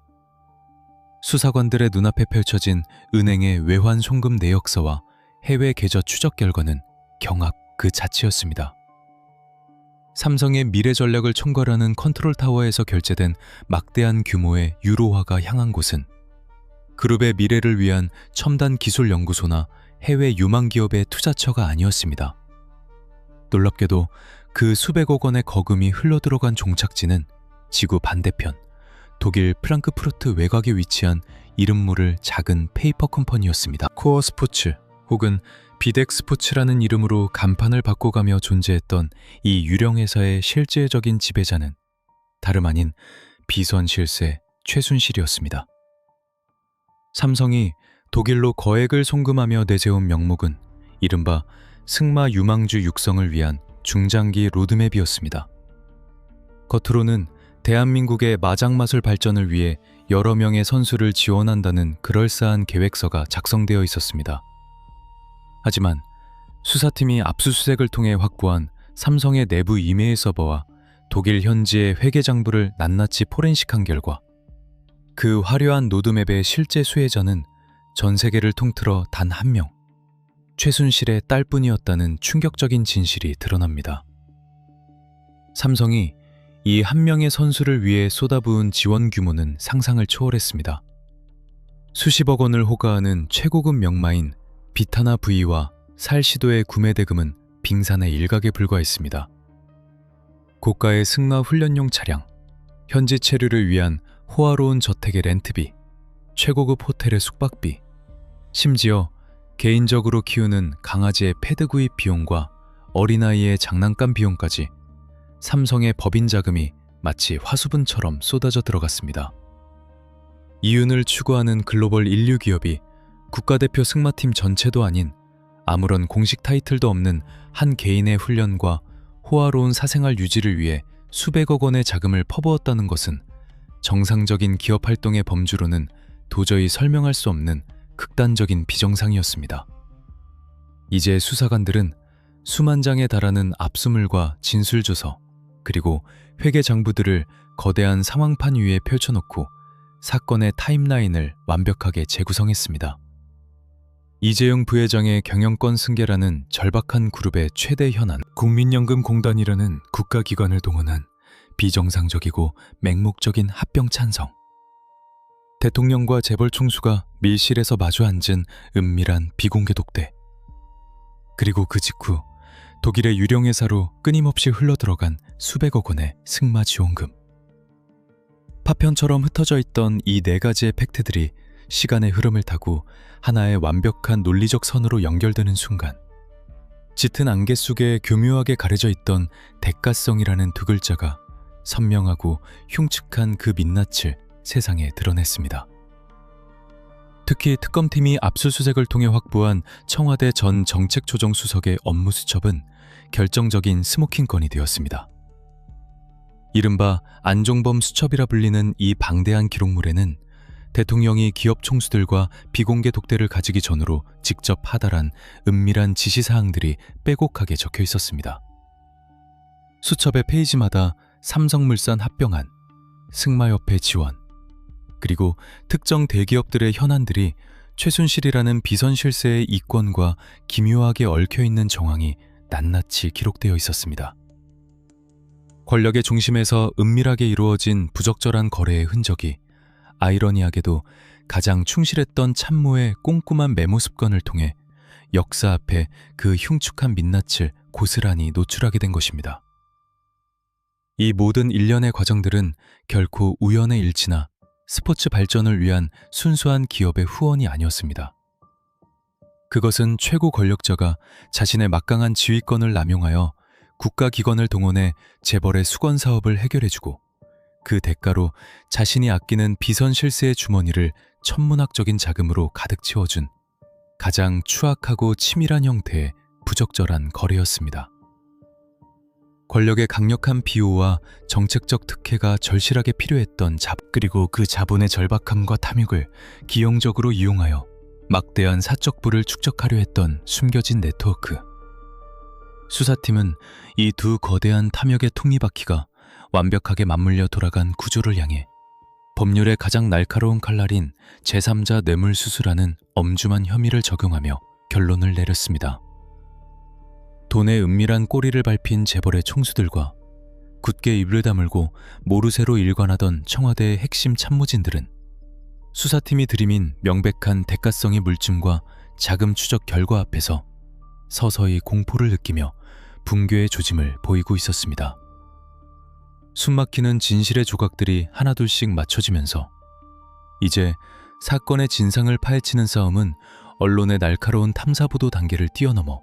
수사관들의 눈앞에 펼쳐진 은행의 외환 송금 내역서와 해외 계좌 추적 결과는 경악 그 자체였습니다. 삼성의 미래 전략을 총괄하는 컨트롤타워에서 결제된 막대한 규모의 유로화가 향한 곳은 그룹의 미래를 위한 첨단 기술 연구소나 해외 유망 기업의 투자처가 아니었습니다. 놀랍게도 그 수백억 원의 거금이 흘러들어간 종착지는 지구 반대편 독일 프랑크푸르트 외곽에 위치한 이름 모를 작은 페이퍼 컴퍼니였습니다. 코어 스포츠 혹은 비덱 스포츠라는 이름으로 간판을 바꿔가며 존재했던 이 유령 회사의 실질적인 지배자는 다름 아닌 비선 실세 최순실이었습니다. 삼성이 독일로 거액을 송금하며 내세운 명목은 이른바 승마 유망주 육성을 위한 중장기 로드맵이었습니다. 겉으로는 대한민국의 마장마술 발전을 위해 여러 명의 선수를 지원한다는 그럴싸한 계획서가 작성되어 있었습니다. 하지만 수사팀이 압수수색을 통해 확보한 삼성의 내부 이메일 서버와 독일 현지의 회계 장부를 낱낱이 포렌식한 결과 그 화려한 로드맵의 실제 수혜자는 전 세계를 통틀어 단 한 명, 최순실의 딸뿐이었다는 충격적인 진실이 드러납니다. 삼성이 이 한 명의 선수를 위해 쏟아부은 지원 규모는 상상을 초월했습니다. 수십억 원을 호가하는 최고급 명마인 비타나 V와 살시도의 구매 대금은 빙산의 일각에 불과했습니다. 고가의 승마 훈련용 차량, 현지 체류를 위한 호화로운 저택의 렌트비, 최고급 호텔의 숙박비, 심지어 개인적으로 키우는 강아지의 패드 구입 비용과 어린아이의 장난감 비용까지 삼성의 법인 자금이 마치 화수분처럼 쏟아져 들어갔습니다. 이윤을 추구하는 글로벌 인류 기업이 국가대표 승마팀 전체도 아닌 아무런 공식 타이틀도 없는 한 개인의 훈련과 호화로운 사생활 유지를 위해 수백억 원의 자금을 퍼부었다는 것은 정상적인 기업 활동의 범주로는 도저히 설명할 수 없는 극단적인 비정상이었습니다. 이제 수사관들은 수만 장에 달하는 압수물과 진술조서, 그리고 회계 장부들을 거대한 상황판 위에 펼쳐놓고 사건의 타임라인을 완벽하게 재구성했습니다. 이재용 부회장의 경영권 승계라는 절박한 그룹의 최대 현안, 국민연금공단이라는 국가기관을 동원한 비정상적이고 맹목적인 합병 찬성, 대통령과 재벌 총수가 밀실에서 마주 앉은 은밀한 비공개 독대, 그리고 그 직후 독일의 유령 회사로 끊임없이 흘러들어간 수백억 원의 승마 지원금. 파편처럼 흩어져 있던 이 네 가지의 팩트들이 시간의 흐름을 타고 하나의 완벽한 논리적 선으로 연결되는 순간, 짙은 안개 속에 교묘하게 가려져 있던 대가성이라는 두 글자가 선명하고 흉측한 그 민낯을 세상에 드러냈습니다. 특히 특검팀이 압수수색을 통해 확보한 청와대 전 정책조정수석의 업무 수첩은 결정적인 스모킹건이 되었습니다. 이른바 안종범 수첩이라 불리는 이 방대한 기록물에는 대통령이 기업 총수들과 비공개 독대를 가지기 전으로 직접 하달한 은밀한 지시사항들이 빼곡하게 적혀 있었습니다. 수첩의 페이지마다 삼성물산 합병안, 승마협회 지원, 그리고 특정 대기업들의 현안들이 최순실이라는 비선 실세의 이권과 기묘하게 얽혀있는 정황이 낱낱이 기록되어 있었습니다. 권력의 중심에서 은밀하게 이루어진 부적절한 거래의 흔적이 아이러니하게도 가장 충실했던 참모의 꼼꼼한 메모 습관을 통해 역사 앞에 그 흉측한 민낯을 고스란히 노출하게 된 것입니다. 이 모든 일련의 과정들은 결코 우연의 일치나 스포츠 발전을 위한 순수한 기업의 후원이 아니었습니다. 그것은 최고 권력자가 자신의 막강한 지휘권을 남용하여 국가기관을 동원해 재벌의 수건 사업을 해결해주고 그 대가로 자신이 아끼는 비선 실세의 주머니를 천문학적인 자금으로 가득 채워준 가장 추악하고 치밀한 형태의 부적절한 거래였습니다. 권력의 강력한 비호와 정책적 특혜가 절실하게 필요했던 그리고 그 자본의 절박함과 탐욕을 기용적으로 이용하여 막대한 사적 부를 축적하려 했던 숨겨진 네트워크. 수사팀은 이 두 거대한 탐욕의 톱니바퀴가 완벽하게 맞물려 돌아간 구조를 향해 법률의 가장 날카로운 칼날인 제3자 뇌물수수라는 엄중한 혐의를 적용하며 결론을 내렸습니다. 돈의 은밀한 꼬리를 밟힌 재벌의 총수들과 굳게 입을 다물고 모르쇠로 일관하던 청와대의 핵심 참모진들은 수사팀이 들이민 명백한 대가성의 물증과 자금 추적 결과 앞에서 서서히 공포를 느끼며 붕괴의 조짐을 보이고 있었습니다. 숨막히는 진실의 조각들이 하나둘씩 맞춰지면서 이제 사건의 진상을 파헤치는 싸움은 언론의 날카로운 탐사보도 단계를 뛰어넘어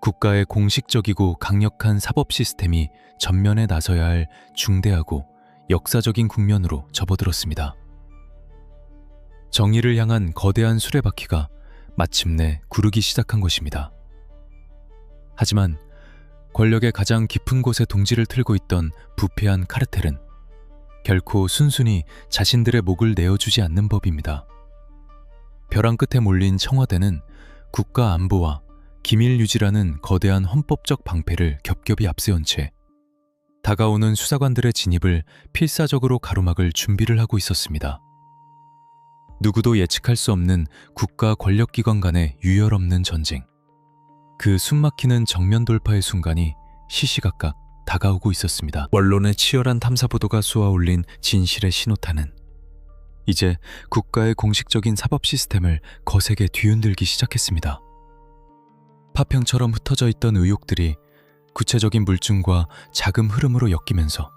국가의 공식적이고 강력한 사법 시스템이 전면에 나서야 할 중대하고 역사적인 국면으로 접어들었습니다. 정의를 향한 거대한 수레바퀴가 마침내 구르기 시작한 것입니다. 하지만 권력의 가장 깊은 곳에 동지를 틀고 있던 부패한 카르텔은 결코 순순히 자신들의 목을 내어주지 않는 법입니다. 벼랑 끝에 몰린 청와대는 국가 안보와 기밀 유지라는 거대한 헌법적 방패를 겹겹이 앞세운 채 다가오는 수사관들의 진입을 필사적으로 가로막을 준비를 하고 있었습니다. 누구도 예측할 수 없는 국가 권력기관 간의 유혈없는 전쟁. 그 숨막히는 정면 돌파의 순간이 시시각각 다가오고 있었습니다. 언론의 치열한 탐사 보도가 쏘아올린 진실의 신호탄은 이제 국가의 공식적인 사법 시스템을 거세게 뒤흔들기 시작했습니다. 파평처럼 흩어져 있던 의혹들이 구체적인 물증과 자금 흐름으로 엮이면서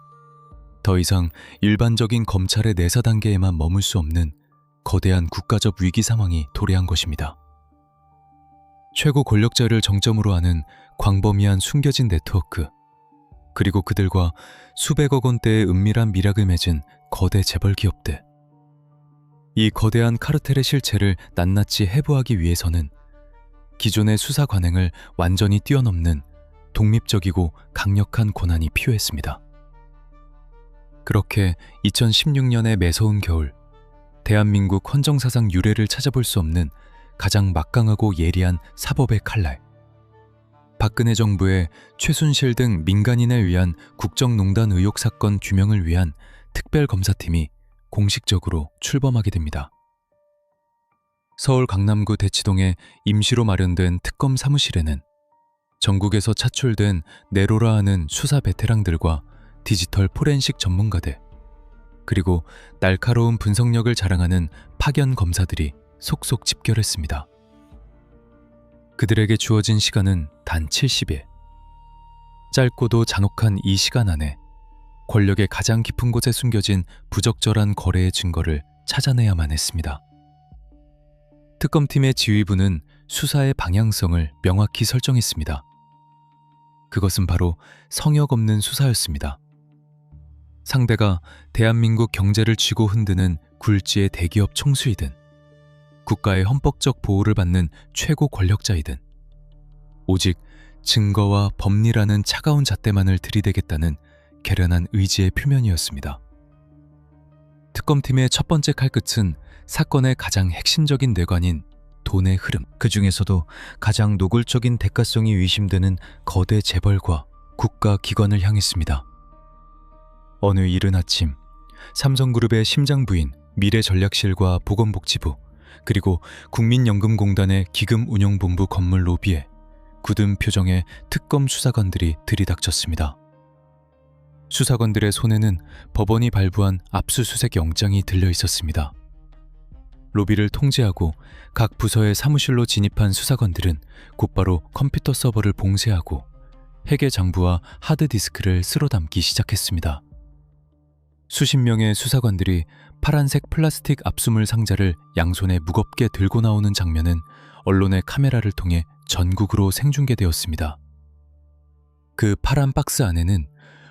더 이상 일반적인 검찰의 내사 단계에만 머물 수 없는 거대한 국가적 위기 상황이 도래한 것입니다. 최고 권력자를 정점으로 하는 광범위한 숨겨진 네트워크, 그리고 그들과 수백억 원대의 은밀한 밀약을 맺은 거대 재벌 기업들. 이 거대한 카르텔의 실체를 낱낱이 해부하기 위해서는 기존의 수사 관행을 완전히 뛰어넘는 독립적이고 강력한 권한이 필요했습니다. 그렇게 2016년의 매서운 겨울, 대한민국 헌정사상 유례를 찾아볼 수 없는 가장 막강하고 예리한 사법의 칼날, 박근혜 정부의 최순실 등 민간인에 의한 국정농단 의혹 사건 규명을 위한 특별검사팀이 공식적으로 출범하게 됩니다. 서울 강남구 대치동에 임시로 마련된 특검 사무실에는 전국에서 차출된 네로라 하는 수사 베테랑들과 디지털 포렌식 전문가들, 그리고 날카로운 분석력을 자랑하는 파견 검사들이 속속 집결했습니다. 그들에게 주어진 시간은 단 70일. 짧고도 잔혹한 이 시간 안에 권력의 가장 깊은 곳에 숨겨진 부적절한 거래의 증거를 찾아내야만 했습니다. 특검팀의 지휘부는 수사의 방향성을 명확히 설정했습니다. 그것은 바로 성역 없는 수사였습니다. 상대가 대한민국 경제를 쥐고 흔드는 굴지의 대기업 총수이든 국가의 헌법적 보호를 받는 최고 권력자이든 오직 증거와 법리라는 차가운 잣대만을 들이대겠다는 결연한 의지의 표면이었습니다. 특검팀의 첫 번째 칼끝은 사건의 가장 핵심적인 뇌관인 돈의 흐름, 그 중에서도 가장 노골적인 대가성이 의심되는 거대 재벌과 국가 기관을 향했습니다. 어느 이른 아침, 삼성그룹의 심장부인 미래전략실과 보건복지부, 그리고 국민연금공단의 기금운용본부 건물 로비에 굳은 표정의 특검 수사관들이 들이닥쳤습니다. 수사관들의 손에는 법원이 발부한 압수수색 영장이 들려 있었습니다. 로비를 통제하고 각 부서의 사무실로 진입한 수사관들은 곧바로 컴퓨터 서버를 봉쇄하고 핵의 장부와 하드디스크를 쓸어담기 시작했습니다. 수십 명의 수사관들이 파란색 플라스틱 압수물 상자를 양손에 무겁게 들고 나오는 장면은 언론의 카메라를 통해 전국으로 생중계되었습니다. 그 파란 박스 안에는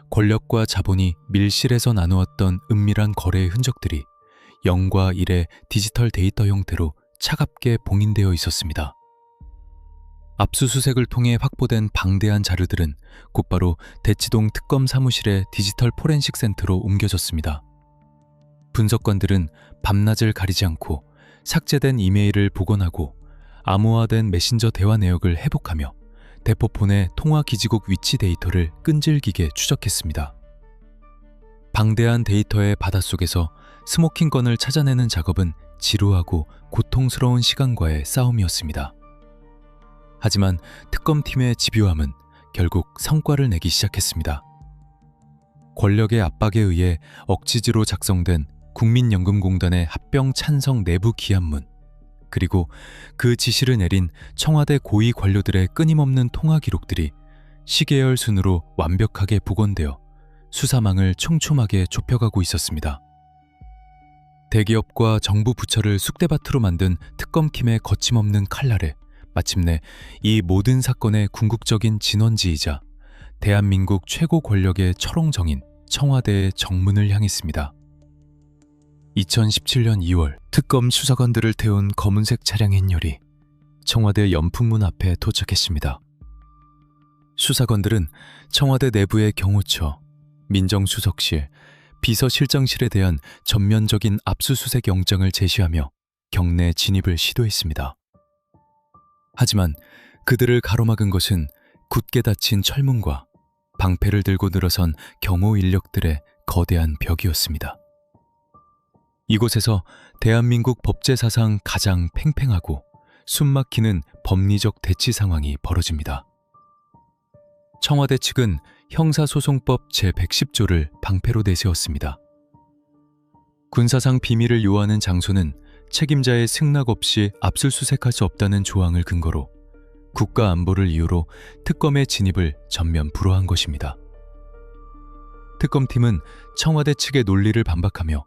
권력과 자본이 밀실에서 나누었던 은밀한 거래의 흔적들이 0과 1의 디지털 데이터 형태로 차갑게 봉인되어 있었습니다. 압수수색을 통해 확보된 방대한 자료들은 곧바로 대치동 특검 사무실의 디지털 포렌식 센터로 옮겨졌습니다. 분석관들은 밤낮을 가리지 않고 삭제된 이메일을 복원하고 암호화된 메신저 대화 내역을 회복하며 대포폰의 통화 기지국 위치 데이터를 끈질기게 추적했습니다. 방대한 데이터의 바닷속에서 스모킹건을 찾아내는 작업은 지루하고 고통스러운 시간과의 싸움이었습니다. 하지만 특검팀의 집요함은 결국 성과를 내기 시작했습니다. 권력의 압박에 의해 억지지로 작성된 국민연금공단의 합병 찬성 내부 기한문, 그리고 그 지시를 내린 청와대 고위 관료들의 끊임없는 통화 기록들이 시계열 순으로 완벽하게 복원되어 수사망을 촘촘하게 좁혀가고 있었습니다. 대기업과 정부 부처를 쑥대밭으로 만든 특검팀의 거침없는 칼날에 마침내 이 모든 사건의 궁극적인 진원지이자 대한민국 최고 권력의 철옹정인 청와대의 정문을 향했습니다. 2017년 2월 특검 수사관들을 태운 검은색 차량 흰열이 청와대 연풍문 앞에 도착했습니다. 수사관들은 청와대 내부의 경호처, 민정수석실, 비서실장실에 대한 전면적인 압수수색 영장을 제시하며 경내 진입을 시도했습니다. 하지만 그들을 가로막은 것은 굳게 닫힌 철문과 방패를 들고 늘어선 경호 인력들의 거대한 벽이었습니다. 이곳에서 대한민국 법제 사상 가장 팽팽하고 숨막히는 법리적 대치 상황이 벌어집니다. 청와대 측은 형사소송법 제110조를 방패로 내세웠습니다. 군사상 비밀을 요하는 장소는 책임자의 승낙 없이 압수수색할 수 없다는 조항을 근거로 국가 안보를 이유로 특검의 진입을 전면 불허한 것입니다. 특검팀은 청와대 측의 논리를 반박하며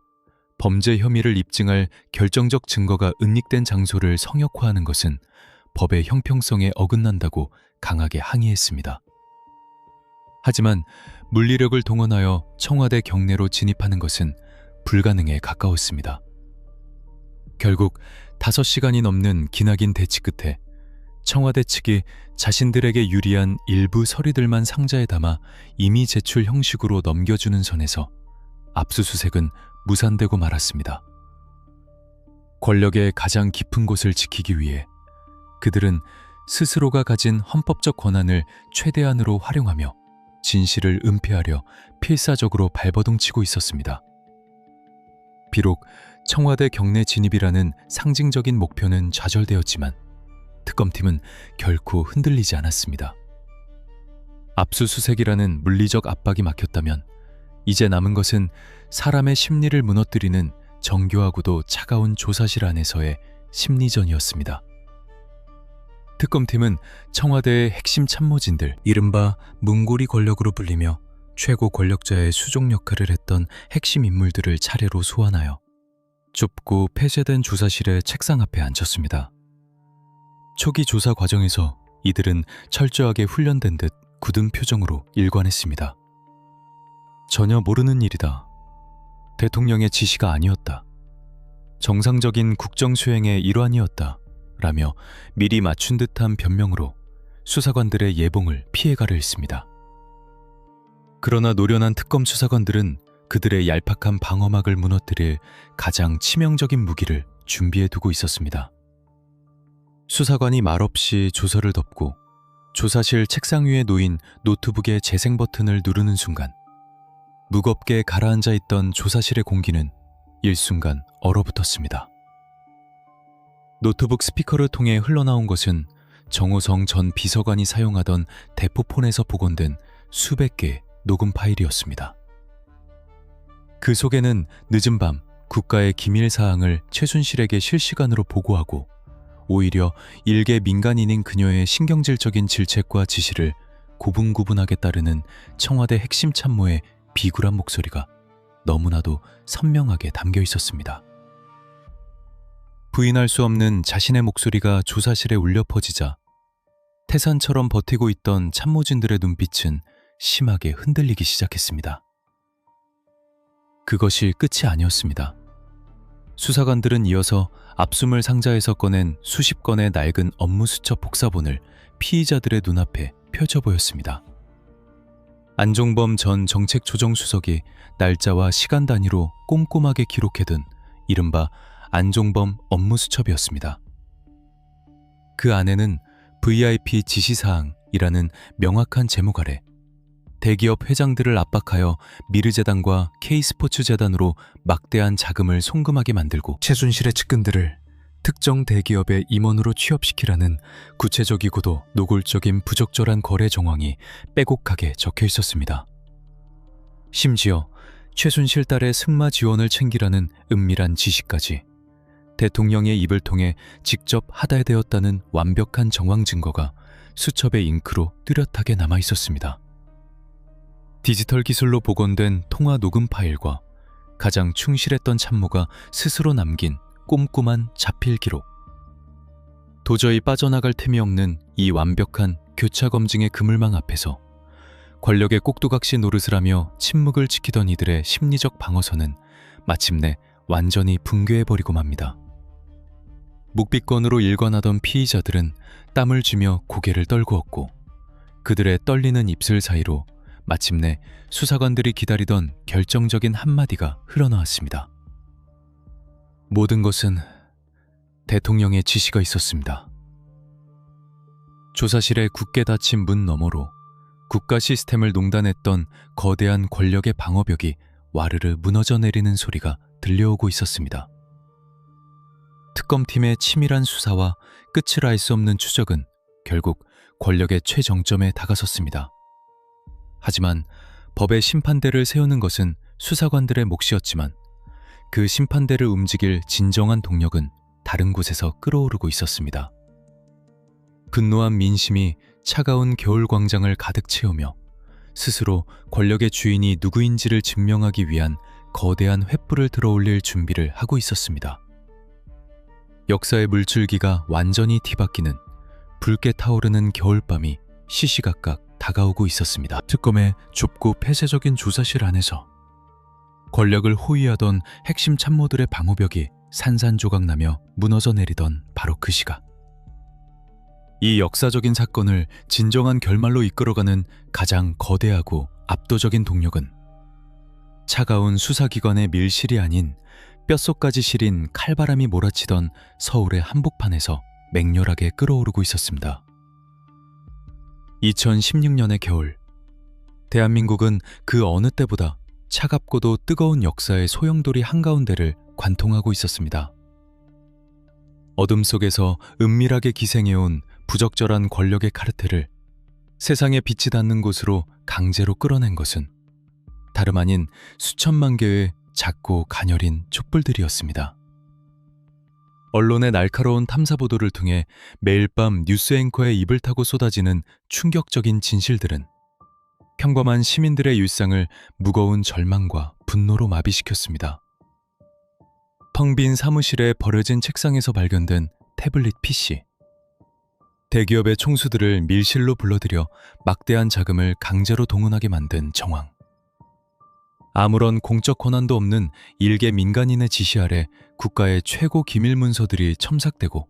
범죄 혐의를 입증할 결정적 증거가 은닉된 장소를 성역화하는 것은 법의 형평성에 어긋난다고 강하게 항의했습니다. 하지만 물리력을 동원하여 청와대 경내로 진입하는 것은 불가능에 가까웠습니다. 결국 5시간이 넘는 기나긴 대치 끝에 청와대 측이 자신들에게 유리한 일부 서류들만 상자에 담아 임의 제출 형식으로 넘겨주는 선에서 압수수색은 무산되고 말았습니다. 권력의 가장 깊은 곳을 지키기 위해 그들은 스스로가 가진 헌법적 권한을 최대한으로 활용하며 진실을 은폐하려 필사적으로 발버둥치고 있었습니다. 비록 청와대 경내 진입이라는 상징적인 목표는 좌절되었지만 특검팀은 결코 흔들리지 않았습니다. 압수수색이라는 물리적 압박이 막혔다면 이제 남은 것은 사람의 심리를 무너뜨리는 정교하고도 차가운 조사실 안에서의 심리전이었습니다. 특검팀은 청와대의 핵심 참모진들, 이른바 문고리 권력으로 불리며 최고 권력자의 수종 역할을 했던 핵심 인물들을 차례로 소환하여 좁고 폐쇄된 조사실의 책상 앞에 앉혔습니다. 초기 조사 과정에서 이들은 철저하게 훈련된 듯 굳은 표정으로 일관했습니다. 전혀 모르는 일이다. 대통령의 지시가 아니었다. 정상적인 국정 수행의 일환이었다. 라며 미리 맞춘 듯한 변명으로 수사관들의 예봉을 피해가려 했습니다. 그러나 노련한 특검 수사관들은 그들의 얄팍한 방어막을 무너뜨릴 가장 치명적인 무기를 준비해 두고 있었습니다. 수사관이 말없이 조서를 덮고 조사실 책상 위에 놓인 노트북의 재생 버튼을 누르는 순간 무겁게 가라앉아 있던 조사실의 공기는 일순간 얼어붙었습니다. 노트북 스피커를 통해 흘러나온 것은 정호성 전 비서관이 사용하던 대포폰에서 복원된 수백 개의 녹음 파일이었습니다. 그 속에는 늦은 밤 국가의 기밀 사항을 최순실에게 실시간으로 보고하고 오히려 일개 민간인인 그녀의 신경질적인 질책과 지시를 고분고분하게 따르는 청와대 핵심 참모의 비굴한 목소리가 너무나도 선명하게 담겨 있었습니다. 부인할 수 없는 자신의 목소리가 조사실에 울려 퍼지자 태산처럼 버티고 있던 참모진들의 눈빛은 심하게 흔들리기 시작했습니다. 그것이 끝이 아니었습니다. 수사관들은 이어서 압수물 상자에서 꺼낸 수십 건의 낡은 업무수첩 복사본을 피의자들의 눈앞에 펼쳐 보였습니다. 안종범 전 정책조정수석이 날짜와 시간 단위로 꼼꼼하게 기록해둔 이른바 안종범 업무수첩이었습니다. 그 안에는 VIP 지시사항이라는 명확한 제목 아래 대기업 회장들을 압박하여 미르재단과 K스포츠재단으로 막대한 자금을 송금하게 만들고 최순실의 측근들을 특정 대기업의 임원으로 취업시키라는 구체적이고도 노골적인 부적절한 거래 정황이 빼곡하게 적혀 있었습니다. 심지어 최순실 딸의 승마 지원을 챙기라는 은밀한 지시까지 대통령의 입을 통해 직접 하달되었다는 완벽한 정황 증거가 수첩의 잉크로 뚜렷하게 남아 있었습니다. 디지털 기술로 복원된 통화 녹음 파일과 가장 충실했던 참모가 스스로 남긴 꼼꼼한 자필 기록. 도저히 빠져나갈 틈이 없는 이 완벽한 교차 검증의 그물망 앞에서 권력의 꼭두각시 노릇을 하며 침묵을 지키던 이들의 심리적 방어선은 마침내 완전히 붕괴해버리고 맙니다. 묵비권으로 일관하던 피의자들은 땀을 쥐며 고개를 떨구었고 그들의 떨리는 입술 사이로 마침내 수사관들이 기다리던 결정적인 한마디가 흘러나왔습니다. 모든 것은 대통령의 지시가 있었습니다. 조사실의 굳게 닫힌 문 너머로 국가 시스템을 농단했던 거대한 권력의 방어벽이 와르르 무너져 내리는 소리가 들려오고 있었습니다. 특검팀의 치밀한 수사와 끝을 알 수 없는 추적은 결국 권력의 최정점에 다가섰습니다. 하지만 법의 심판대를 세우는 것은 수사관들의 몫이었지만 그 심판대를 움직일 진정한 동력은 다른 곳에서 끓어오르고 있었습니다. 분노한 민심이 차가운 겨울 광장을 가득 채우며 스스로 권력의 주인이 누구인지를 증명하기 위한 거대한 횃불을 들어올릴 준비를 하고 있었습니다. 역사의 물줄기가 완전히 뒤바뀌는 붉게 타오르는 겨울밤이 시시각각 다가오고 있었습니다. 특검의 좁고 폐쇄적인 조사실 안에서 권력을 호위하던 핵심 참모들의 방어벽이 산산조각나며 무너져 내리던 바로 그 시각. 이 역사적인 사건을 진정한 결말로 이끌어가는 가장 거대하고 압도적인 동력은 차가운 수사기관의 밀실이 아닌 뼛속까지 시린 칼바람이 몰아치던 서울의 한복판에서 맹렬하게 끓어오르고 있었습니다. 2016년의 겨울, 대한민국은 그 어느 때보다 차갑고도 뜨거운 역사의 소용돌이 한가운데를 관통하고 있었습니다. 어둠 속에서 은밀하게 기생해온 부적절한 권력의 카르텔을 세상에 빛이 닿는 곳으로 강제로 끌어낸 것은 다름 아닌 수천만 개의 작고 가녀린 촛불들이었습니다. 언론의 날카로운 탐사 보도를 통해 매일 밤 뉴스 앵커의 입을 타고 쏟아지는 충격적인 진실들은 평범한 시민들의 일상을 무거운 절망과 분노로 마비시켰습니다. 텅 빈 사무실에 버려진 책상에서 발견된 태블릿 PC. 대기업의 총수들을 밀실로 불러들여 막대한 자금을 강제로 동원하게 만든 정황. 아무런 공적 권한도 없는 일개 민간인의 지시 아래 국가의 최고 기밀 문서들이 첨삭되고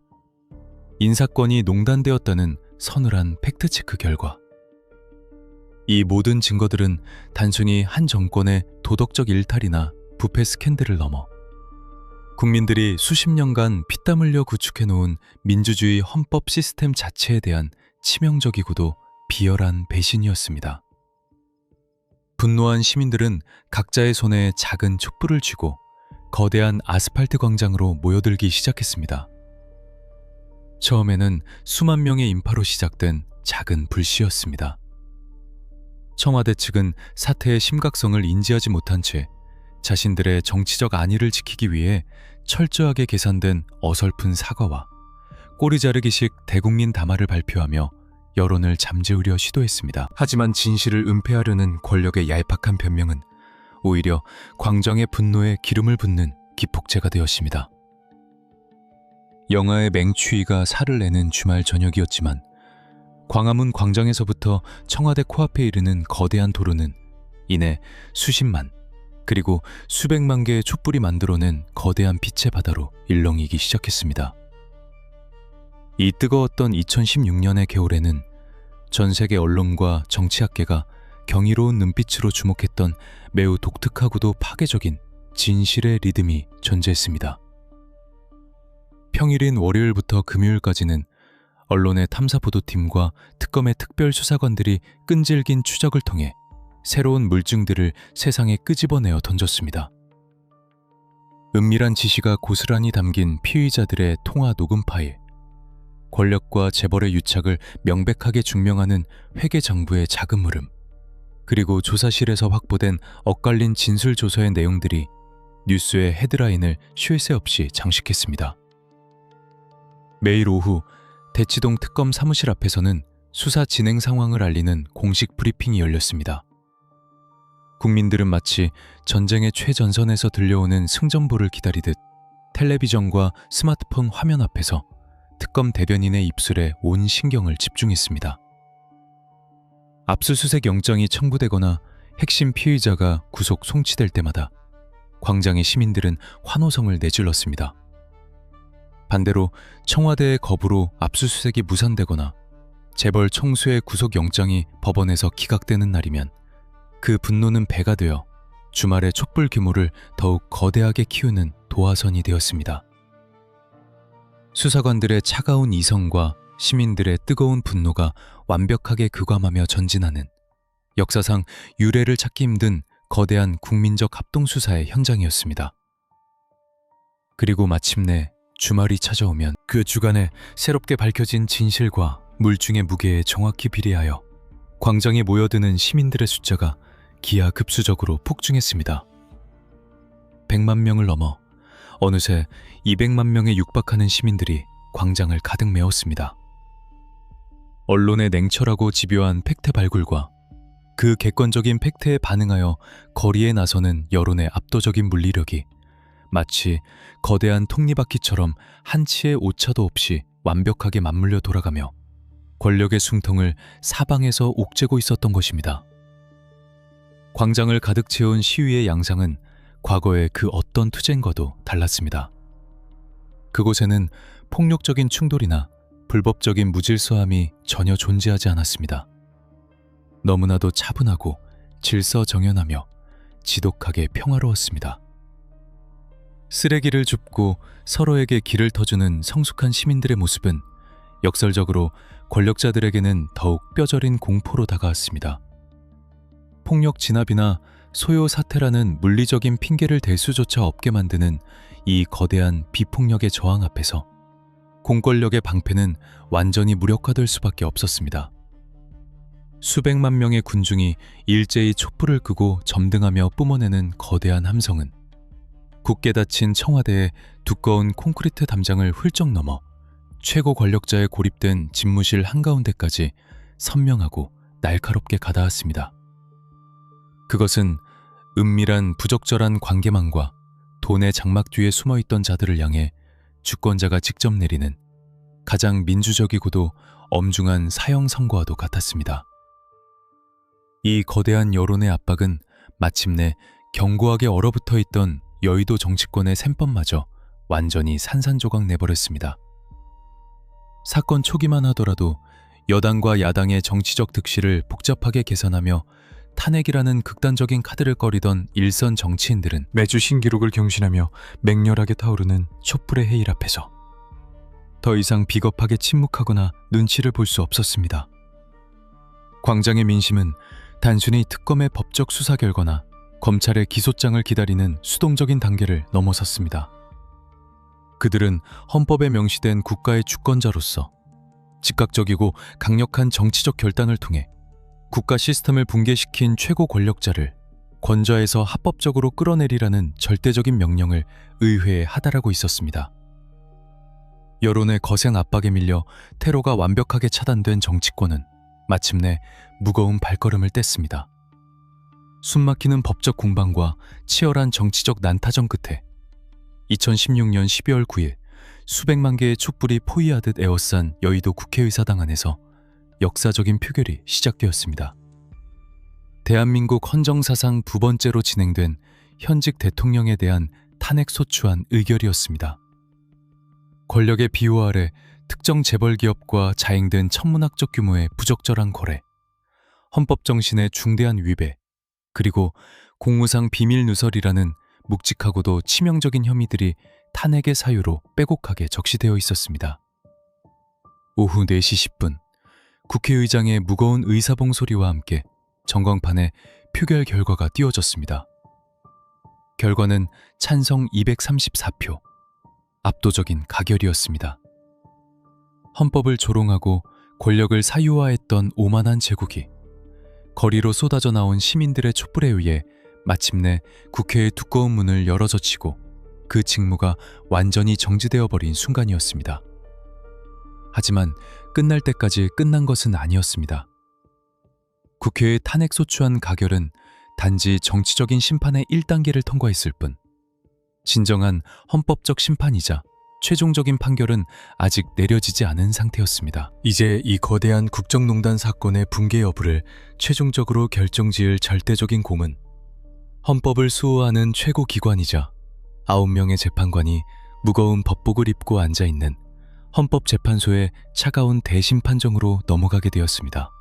인사권이 농단되었다는 서늘한 팩트체크 결과. 이 모든 증거들은 단순히 한 정권의 도덕적 일탈이나 부패 스캔들을 넘어 국민들이 수십 년간 피땀 흘려 구축해놓은 민주주의 헌법 시스템 자체에 대한 치명적이고도 비열한 배신이었습니다. 분노한 시민들은 각자의 손에 작은 촛불을 쥐고 거대한 아스팔트 광장으로 모여들기 시작했습니다. 처음에는 수만 명의 인파로 시작된 작은 불씨였습니다. 청와대 측은 사태의 심각성을 인지하지 못한 채 자신들의 정치적 안위를 지키기 위해 철저하게 계산된 어설픈 사과와 꼬리 자르기식 대국민 담화를 발표하며 여론을 잠재우려 시도했습니다. 하지만 진실을 은폐하려는 권력의 얄팍한 변명은 오히려 광장의 분노에 기름을 붓는 기폭제가 되었습니다. 영하의 맹추위가 살을 내는 주말 저녁이었지만 광화문 광장에서부터 청와대 코앞에 이르는 거대한 도로는 이내 수십만 그리고 수백만 개의 촛불이 만들어낸 거대한 빛의 바다로 일렁이기 시작했습니다. 이 뜨거웠던 2016년의 겨울에는 전 세계 언론과 정치학계가 경이로운 눈빛으로 주목했던 매우 독특하고도 파괴적인 진실의 리듬이 존재했습니다. 평일인 월요일부터 금요일까지는 언론의 탐사보도팀과 특검의 특별수사관들이 끈질긴 추적을 통해 새로운 물증들을 세상에 끄집어내어 던졌습니다. 은밀한 지시가 고스란히 담긴 피의자들의 통화 녹음 파일, 권력과 재벌의 유착을 명백하게 증명하는 회계장부의 작은 물음, 그리고 조사실에서 확보된 엇갈린 진술조서의 내용들이 뉴스의 헤드라인을 쉴 새 없이 장식했습니다. 매일 오후 대치동 특검 사무실 앞에서는 수사 진행 상황을 알리는 공식 브리핑이 열렸습니다. 국민들은 마치 전쟁의 최전선에서 들려오는 승전보를 기다리듯 텔레비전과 스마트폰 화면 앞에서 특검 대변인의 입술에 온 신경을 집중했습니다. 압수수색 영장이 청구되거나 핵심 피의자가 구속 송치될 때마다 광장의 시민들은 환호성을 내질렀습니다. 반대로 청와대의 거부로 압수수색이 무산되거나 재벌 총수의 구속영장이 법원에서 기각되는 날이면 그 분노는 배가 되어 주말의 촛불 규모를 더욱 거대하게 키우는 도화선이 되었습니다. 수사관들의 차가운 이성과 시민들의 뜨거운 분노가 완벽하게 교감하며 전진하는 역사상 유례를 찾기 힘든 거대한 국민적 합동수사의 현장이었습니다. 그리고 마침내 주말이 찾아오면 그 주간에 새롭게 밝혀진 진실과 물증의 무게에 정확히 비례하여 광장에 모여드는 시민들의 숫자가 기하급수적으로 폭증했습니다. 100만 명을 넘어 어느새 200만 명에 육박하는 시민들이 광장을 가득 메웠습니다. 언론의 냉철하고 집요한 팩트 발굴과 그 객관적인 팩트에 반응하여 거리에 나서는 여론의 압도적인 물리력이 마치 거대한 톱니바퀴처럼 한치의 오차도 없이 완벽하게 맞물려 돌아가며 권력의 숨통을 사방에서 옥죄고 있었던 것입니다. 광장을 가득 채운 시위의 양상은 과거의 그 어떤 투쟁과도 달랐습니다. 그곳에는 폭력적인 충돌이나 불법적인 무질서함이 전혀 존재하지 않았습니다. 너무나도 차분하고 질서정연하며 지독하게 평화로웠습니다. 쓰레기를 줍고 서로에게 길을 터주는 성숙한 시민들의 모습은 역설적으로 권력자들에게는 더욱 뼈저린 공포로 다가왔습니다. 폭력 진압이나 소요 사태라는 물리적인 핑계를 댈 수조차 없게 만드는 이 거대한 비폭력의 저항 앞에서 공권력의 방패는 완전히 무력화될 수밖에 없었습니다. 수백만 명의 군중이 일제히 촛불을 끄고 점등하며 뿜어내는 거대한 함성은 굳게 닫힌 청와대의 두꺼운 콘크리트 담장을 훌쩍 넘어 최고 권력자에 고립된 집무실 한가운데까지 선명하고 날카롭게 가닿았습니다. 그것은 은밀한 부적절한 관계망과 돈의 장막 뒤에 숨어있던 자들을 향해 주권자가 직접 내리는 가장 민주적이고도 엄중한 사형 선고와도 같았습니다. 이 거대한 여론의 압박은 마침내 견고하게 얼어붙어 있던 여의도 정치권의 셈법마저 완전히 산산조각 내버렸습니다. 사건 초기만 하더라도 여당과 야당의 정치적 득실을 복잡하게 계산하며 탄핵이라는 극단적인 카드를 꺼리던 일선 정치인들은 매주 신기록을 경신하며 맹렬하게 타오르는 촛불의 해일 앞에서 더 이상 비겁하게 침묵하거나 눈치를 볼 수 없었습니다. 광장의 민심은 단순히 특검의 법적 수사 결과나 검찰의 기소장을 기다리는 수동적인 단계를 넘어섰습니다. 그들은 헌법에 명시된 국가의 주권자로서 즉각적이고 강력한 정치적 결단을 통해 국가 시스템을 붕괴시킨 최고 권력자를 권좌에서 합법적으로 끌어내리라는 절대적인 명령을 의회에 하달하고 있었습니다. 여론의 거센 압박에 밀려 테러가 완벽하게 차단된 정치권은 마침내 무거운 발걸음을 뗐습니다. 숨막히는 법적 공방과 치열한 정치적 난타전 끝에 2016년 12월 9일 수백만 개의 촛불이 포위하듯 에워싼 여의도 국회의사당 안에서 역사적인 표결이 시작되었습니다. 대한민국 헌정사상 두 번째로 진행된 현직 대통령에 대한 탄핵소추안 의결이었습니다. 권력의 비호 아래 특정 재벌기업과 자행된 천문학적 규모의 부적절한 거래, 헌법 정신의 중대한 위배, 그리고 공무상 비밀 누설이라는 묵직하고도 치명적인 혐의들이 탄핵의 사유로 빼곡하게 적시되어 있었습니다. 오후 4시 10분, 국회의장의 무거운 의사봉 소리와 함께 전광판에 표결 결과가 띄워졌습니다. 결과는 찬성 234표, 압도적인 가결이었습니다. 헌법을 조롱하고 권력을 사유화했던 오만한 제국이 거리로 쏟아져 나온 시민들의 촛불에 의해 마침내 국회의 두꺼운 문을 열어젖히고 그 직무가 완전히 정지되어 버린 순간이었습니다. 하지만 끝날 때까지 끝난 것은 아니었습니다. 국회의 탄핵소추안 가결은 단지 정치적인 심판의 1단계를 통과했을 뿐 진정한 헌법적 심판이자 최종적인 판결은 아직 내려지지 않은 상태였습니다. 이제 이 거대한 국정농단 사건의 붕괴 여부를 최종적으로 결정지을 절대적인 공은 헌법을 수호하는 최고기관이자 9명의 재판관이 무거운 법복을 입고 앉아있는 헌법재판소의 차가운 대심판정으로 넘어가게 되었습니다.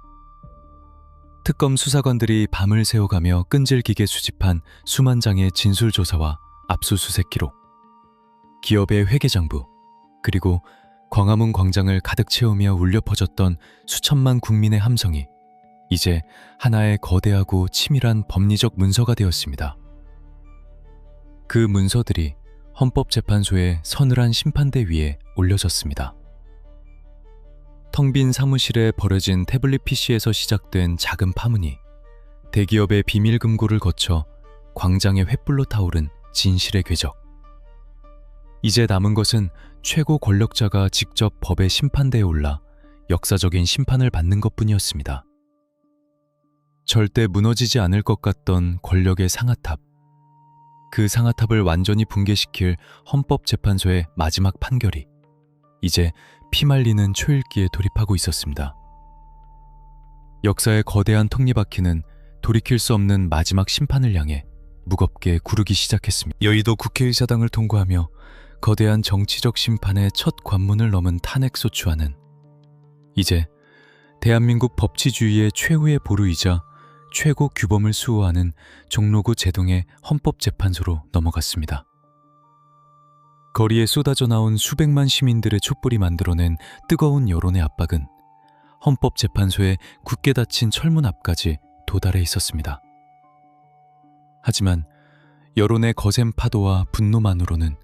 특검 수사관들이 밤을 새워가며 끈질기게 수집한 수만 장의 진술조사와 압수수색 기록, 기업의 회계장부, 그리고 광화문 광장을 가득 채우며 울려 퍼졌던 수천만 국민의 함성이 이제 하나의 거대하고 치밀한 법리적 문서가 되었습니다. 그 문서들이 헌법재판소의 서늘한 심판대 위에 올려졌습니다. 텅 빈 사무실에 버려진 태블릿 PC에서 시작된 작은 파문이 대기업의 비밀 금고를 거쳐 광장의 횃불로 타오른 진실의 궤적. 이제 남은 것은 최고 권력자가 직접 법의 심판대에 올라 역사적인 심판을 받는 것뿐이었습니다. 절대 무너지지 않을 것 같던 권력의 상아탑. 그 상아탑을 완전히 붕괴시킬 헌법재판소의 마지막 판결이 이제 피말리는 초읽기에 돌입하고 있었습니다. 역사의 거대한 톱니바퀴는 돌이킬 수 없는 마지막 심판을 향해 무겁게 구르기 시작했습니다. 여의도 국회의사당을 통과하며 거대한 정치적 심판의 첫 관문을 넘은 탄핵소추안은 이제 대한민국 법치주의의 최후의 보루이자 최고 규범을 수호하는 종로구 제동의 헌법재판소로 넘어갔습니다. 거리에 쏟아져 나온 수백만 시민들의 촛불이 만들어낸 뜨거운 여론의 압박은 헌법재판소의 굳게 닫힌 철문 앞까지 도달해 있었습니다. 하지만 여론의 거센 파도와 분노만으로는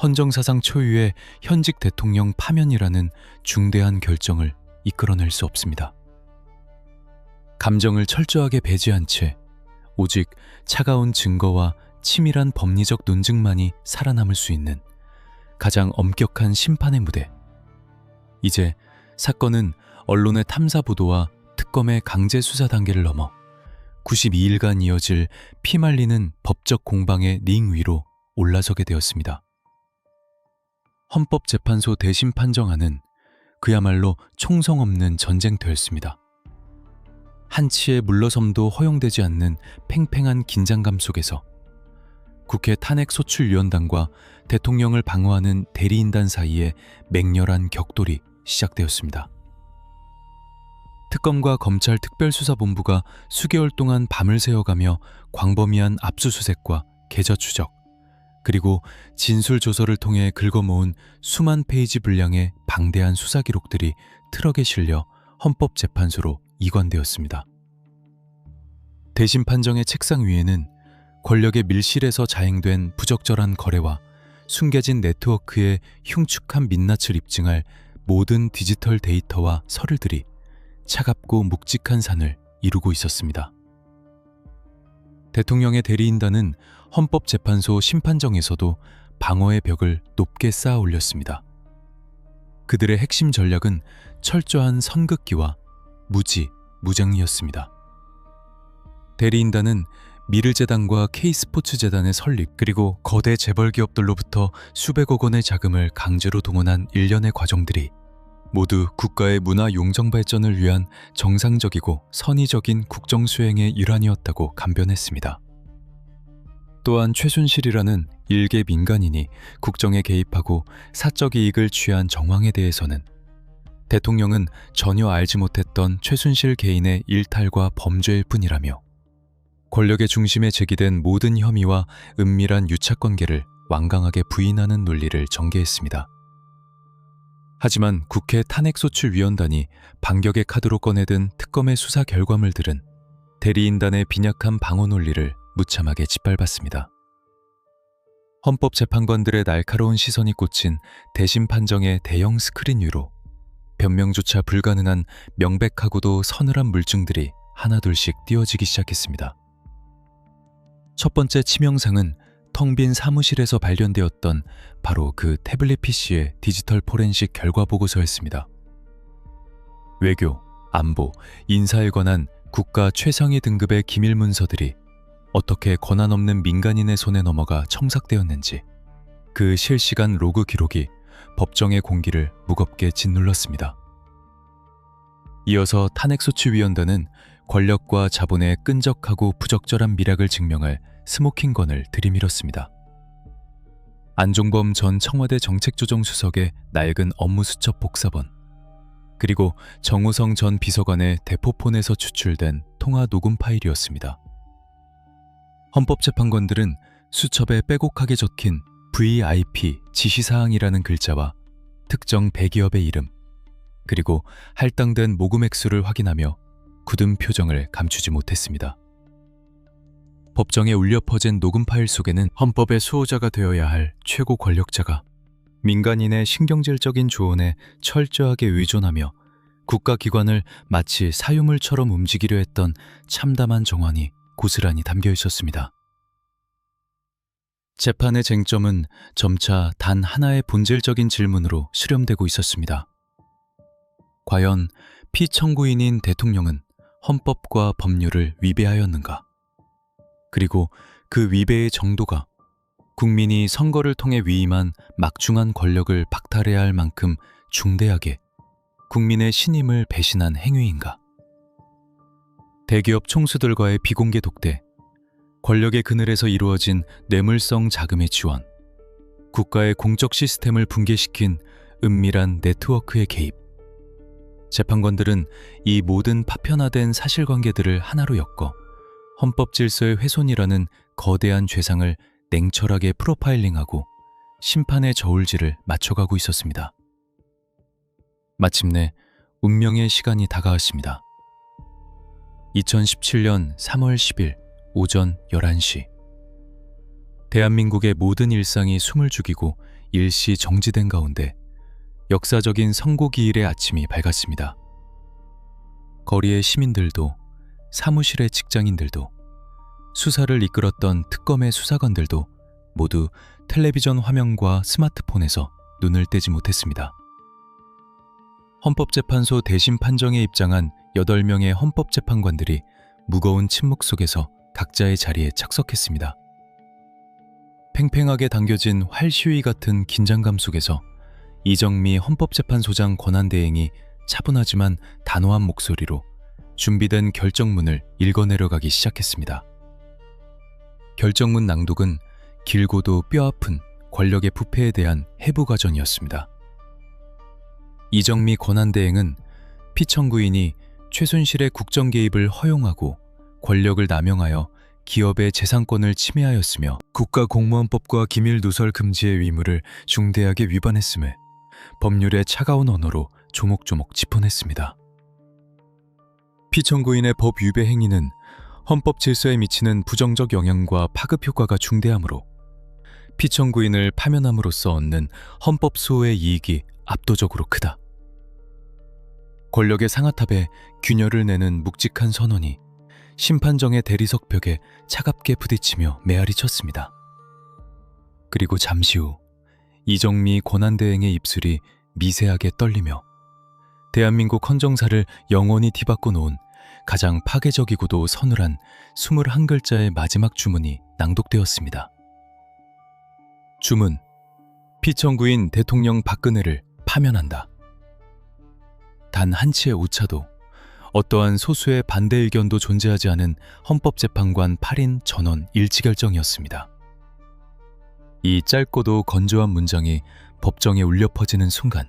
헌정사상 초유의 현직 대통령 파면이라는 중대한 결정을 이끌어낼 수 없습니다. 감정을 철저하게 배제한 채 오직 차가운 증거와 치밀한 법리적 논증만이 살아남을 수 있는 가장 엄격한 심판의 무대. 이제 사건은 언론의 탐사 보도와 특검의 강제 수사 단계를 넘어 92일간 이어질 피말리는 법적 공방의 링 위로 올라서게 되었습니다. 헌법재판소 대심 판정안은 그야말로 총성 없는 전쟁터였습니다. 한치의 물러섬도 허용되지 않는 팽팽한 긴장감 속에서 국회 탄핵소출위원단과 대통령을 방어하는 대리인단 사이에 맹렬한 격돌이 시작되었습니다. 특검과 검찰 특별수사본부가 수개월 동안 밤을 새워가며 광범위한 압수수색과 계좌 추적, 그리고 진술조서를 통해 긁어모은 수만 페이지 분량의 방대한 수사 기록들이 트럭에 실려 헌법재판소로 이관되었습니다. 대심 판정의 책상 위에는 권력의 밀실에서 자행된 부적절한 거래와 숨겨진 네트워크의 흉측한 민낯을 입증할 모든 디지털 데이터와 서류들이 차갑고 묵직한 산을 이루고 있었습니다. 대통령의 대리인단은 헌법재판소 심판정에서도 방어의 벽을 높게 쌓아 올렸습니다. 그들의 핵심 전략은 철저한 선긋기와 무지, 무장이었습니다. 대리인단은 미르재단과 K스포츠재단의 설립, 그리고 거대 재벌 기업들로부터 수백억 원의 자금을 강제로 동원한 일련의 과정들이 모두 국가의 문화 용정 발전을 위한 정상적이고 선의적인 국정 수행의 일환이었다고 간변했습니다. 또한 최순실이라는 일개 민간인이 국정에 개입하고 사적 이익을 취한 정황에 대해서는 대통령은 전혀 알지 못했던 최순실 개인의 일탈과 범죄일 뿐이라며 권력의 중심에 제기된 모든 혐의와 은밀한 유착관계를 완강하게 부인하는 논리를 전개했습니다. 하지만 국회 탄핵소출위원단이 반격의 카드로 꺼내든 특검의 수사 결과물들은 대리인단의 빈약한 방어 논리를 무참하게 짓밟았습니다. 헌법재판관들의 날카로운 시선이 꽂힌 대심 판정의 대형 스크린 위로 변명조차 불가능한 명백하고도 서늘한 물증들이 하나둘씩 띄어지기 시작했습니다. 첫 번째 치명상은 텅 빈 사무실에서 발견되었던 바로 그 태블릿 PC의 디지털 포렌식 결과 보고서였습니다. 외교, 안보, 인사에 관한 국가 최상위 등급의 기밀 문서들이 어떻게 권한 없는 민간인의 손에 넘어가 첨삭되었는지 그 실시간 로그 기록이 법정의 공기를 무겁게 짓눌렀습니다. 이어서 탄핵소추위원단은 권력과 자본의 끈적하고 부적절한 미락을 증명할 스모킹건을 들이밀었습니다. 안종범 전 청와대 정책조정수석의 낡은 업무수첩 복사본, 그리고 정우성 전 비서관의 대포폰에서 추출된 통화 녹음 파일이었습니다. 헌법재판관들은 수첩에 빼곡하게 적힌 VIP 지시사항이라는 글자와 특정 대기업의 이름, 그리고 할당된 모금 액수를 확인하며 굳은 표정을 감추지 못했습니다. 법정에 울려 퍼진 녹음 파일 속에는 헌법의 수호자가 되어야 할 최고 권력자가 민간인의 신경질적인 조언에 철저하게 의존하며 국가기관을 마치 사유물처럼 움직이려 했던 참담한 정황이 고스란히 담겨 있었습니다. 재판의 쟁점은 점차 단 하나의 본질적인 질문으로 수렴되고 있었습니다. 과연 피청구인인 대통령은 헌법과 법률을 위배하였는가? 그리고 그 위배의 정도가 국민이 선거를 통해 위임한 막중한 권력을 박탈해야 할 만큼 중대하게 국민의 신임을 배신한 행위인가? 대기업 총수들과의 비공개 독대, 권력의 그늘에서 이루어진 뇌물성 자금의 지원, 국가의 공적 시스템을 붕괴시킨 은밀한 네트워크의 개입. 재판관들은 이 모든 파편화된 사실관계들을 하나로 엮어 헌법 질서의 훼손이라는 거대한 죄상을 냉철하게 프로파일링하고 심판의 저울질을 맞춰가고 있었습니다. 마침내 운명의 시간이 다가왔습니다. 2017년 3월 10일 오전 11시. 대한민국의 모든 일상이 숨을 죽이고 일시 정지된 가운데 역사적인 선고기일의 아침이 밝았습니다. 거리의 시민들도, 사무실의 직장인들도, 수사를 이끌었던 특검의 수사관들도 모두 텔레비전 화면과 스마트폰에서 눈을 떼지 못했습니다. 헌법재판소 대신 판정에 입장한 8명의 헌법재판관들이 무거운 침묵 속에서 각자의 자리에 착석했습니다. 팽팽하게 당겨진 활시위 같은 긴장감 속에서 이정미 헌법재판소장 권한대행이 차분하지만 단호한 목소리로 준비된 결정문을 읽어내려가기 시작했습니다. 결정문 낭독은 길고도 뼈아픈 권력의 부패에 대한 해부과정이었습니다. 이정미 권한대행은 피청구인이 최순실의 국정 개입을 허용하고 권력을 남용하여 기업의 재산권을 침해하였으며 국가공무원법과 기밀누설 금지의 의무를 중대하게 위반했음을 법률의 차가운 언어로 조목조목 짚어냈습니다. 피청구인의 법 위배 행위는 헌법 질서에 미치는 부정적 영향과 파급 효과가 중대하므로 피청구인을 파면함으로써 얻는 헌법 수호의 이익이 압도적으로 크다. 권력의 상아탑에 균열을 내는 묵직한 선언이 심판정의 대리석 벽에 차갑게 부딪히며 메아리 쳤습니다. 그리고 잠시 후 이정미 권한대행의 입술이 미세하게 떨리며 대한민국 헌정사를 영원히 뒤바꿔 놓은 가장 파괴적이고도 서늘한 21글자의 마지막 주문이 낭독되었습니다. 주문: 피청구인 대통령 박근혜를 파면한다. 단 한치의 오차도, 어떠한 소수의 반대 의견도 존재하지 않은 헌법재판관 8인 전원 일치결정이었습니다. 이 짧고도 건조한 문장이 법정에 울려 퍼지는 순간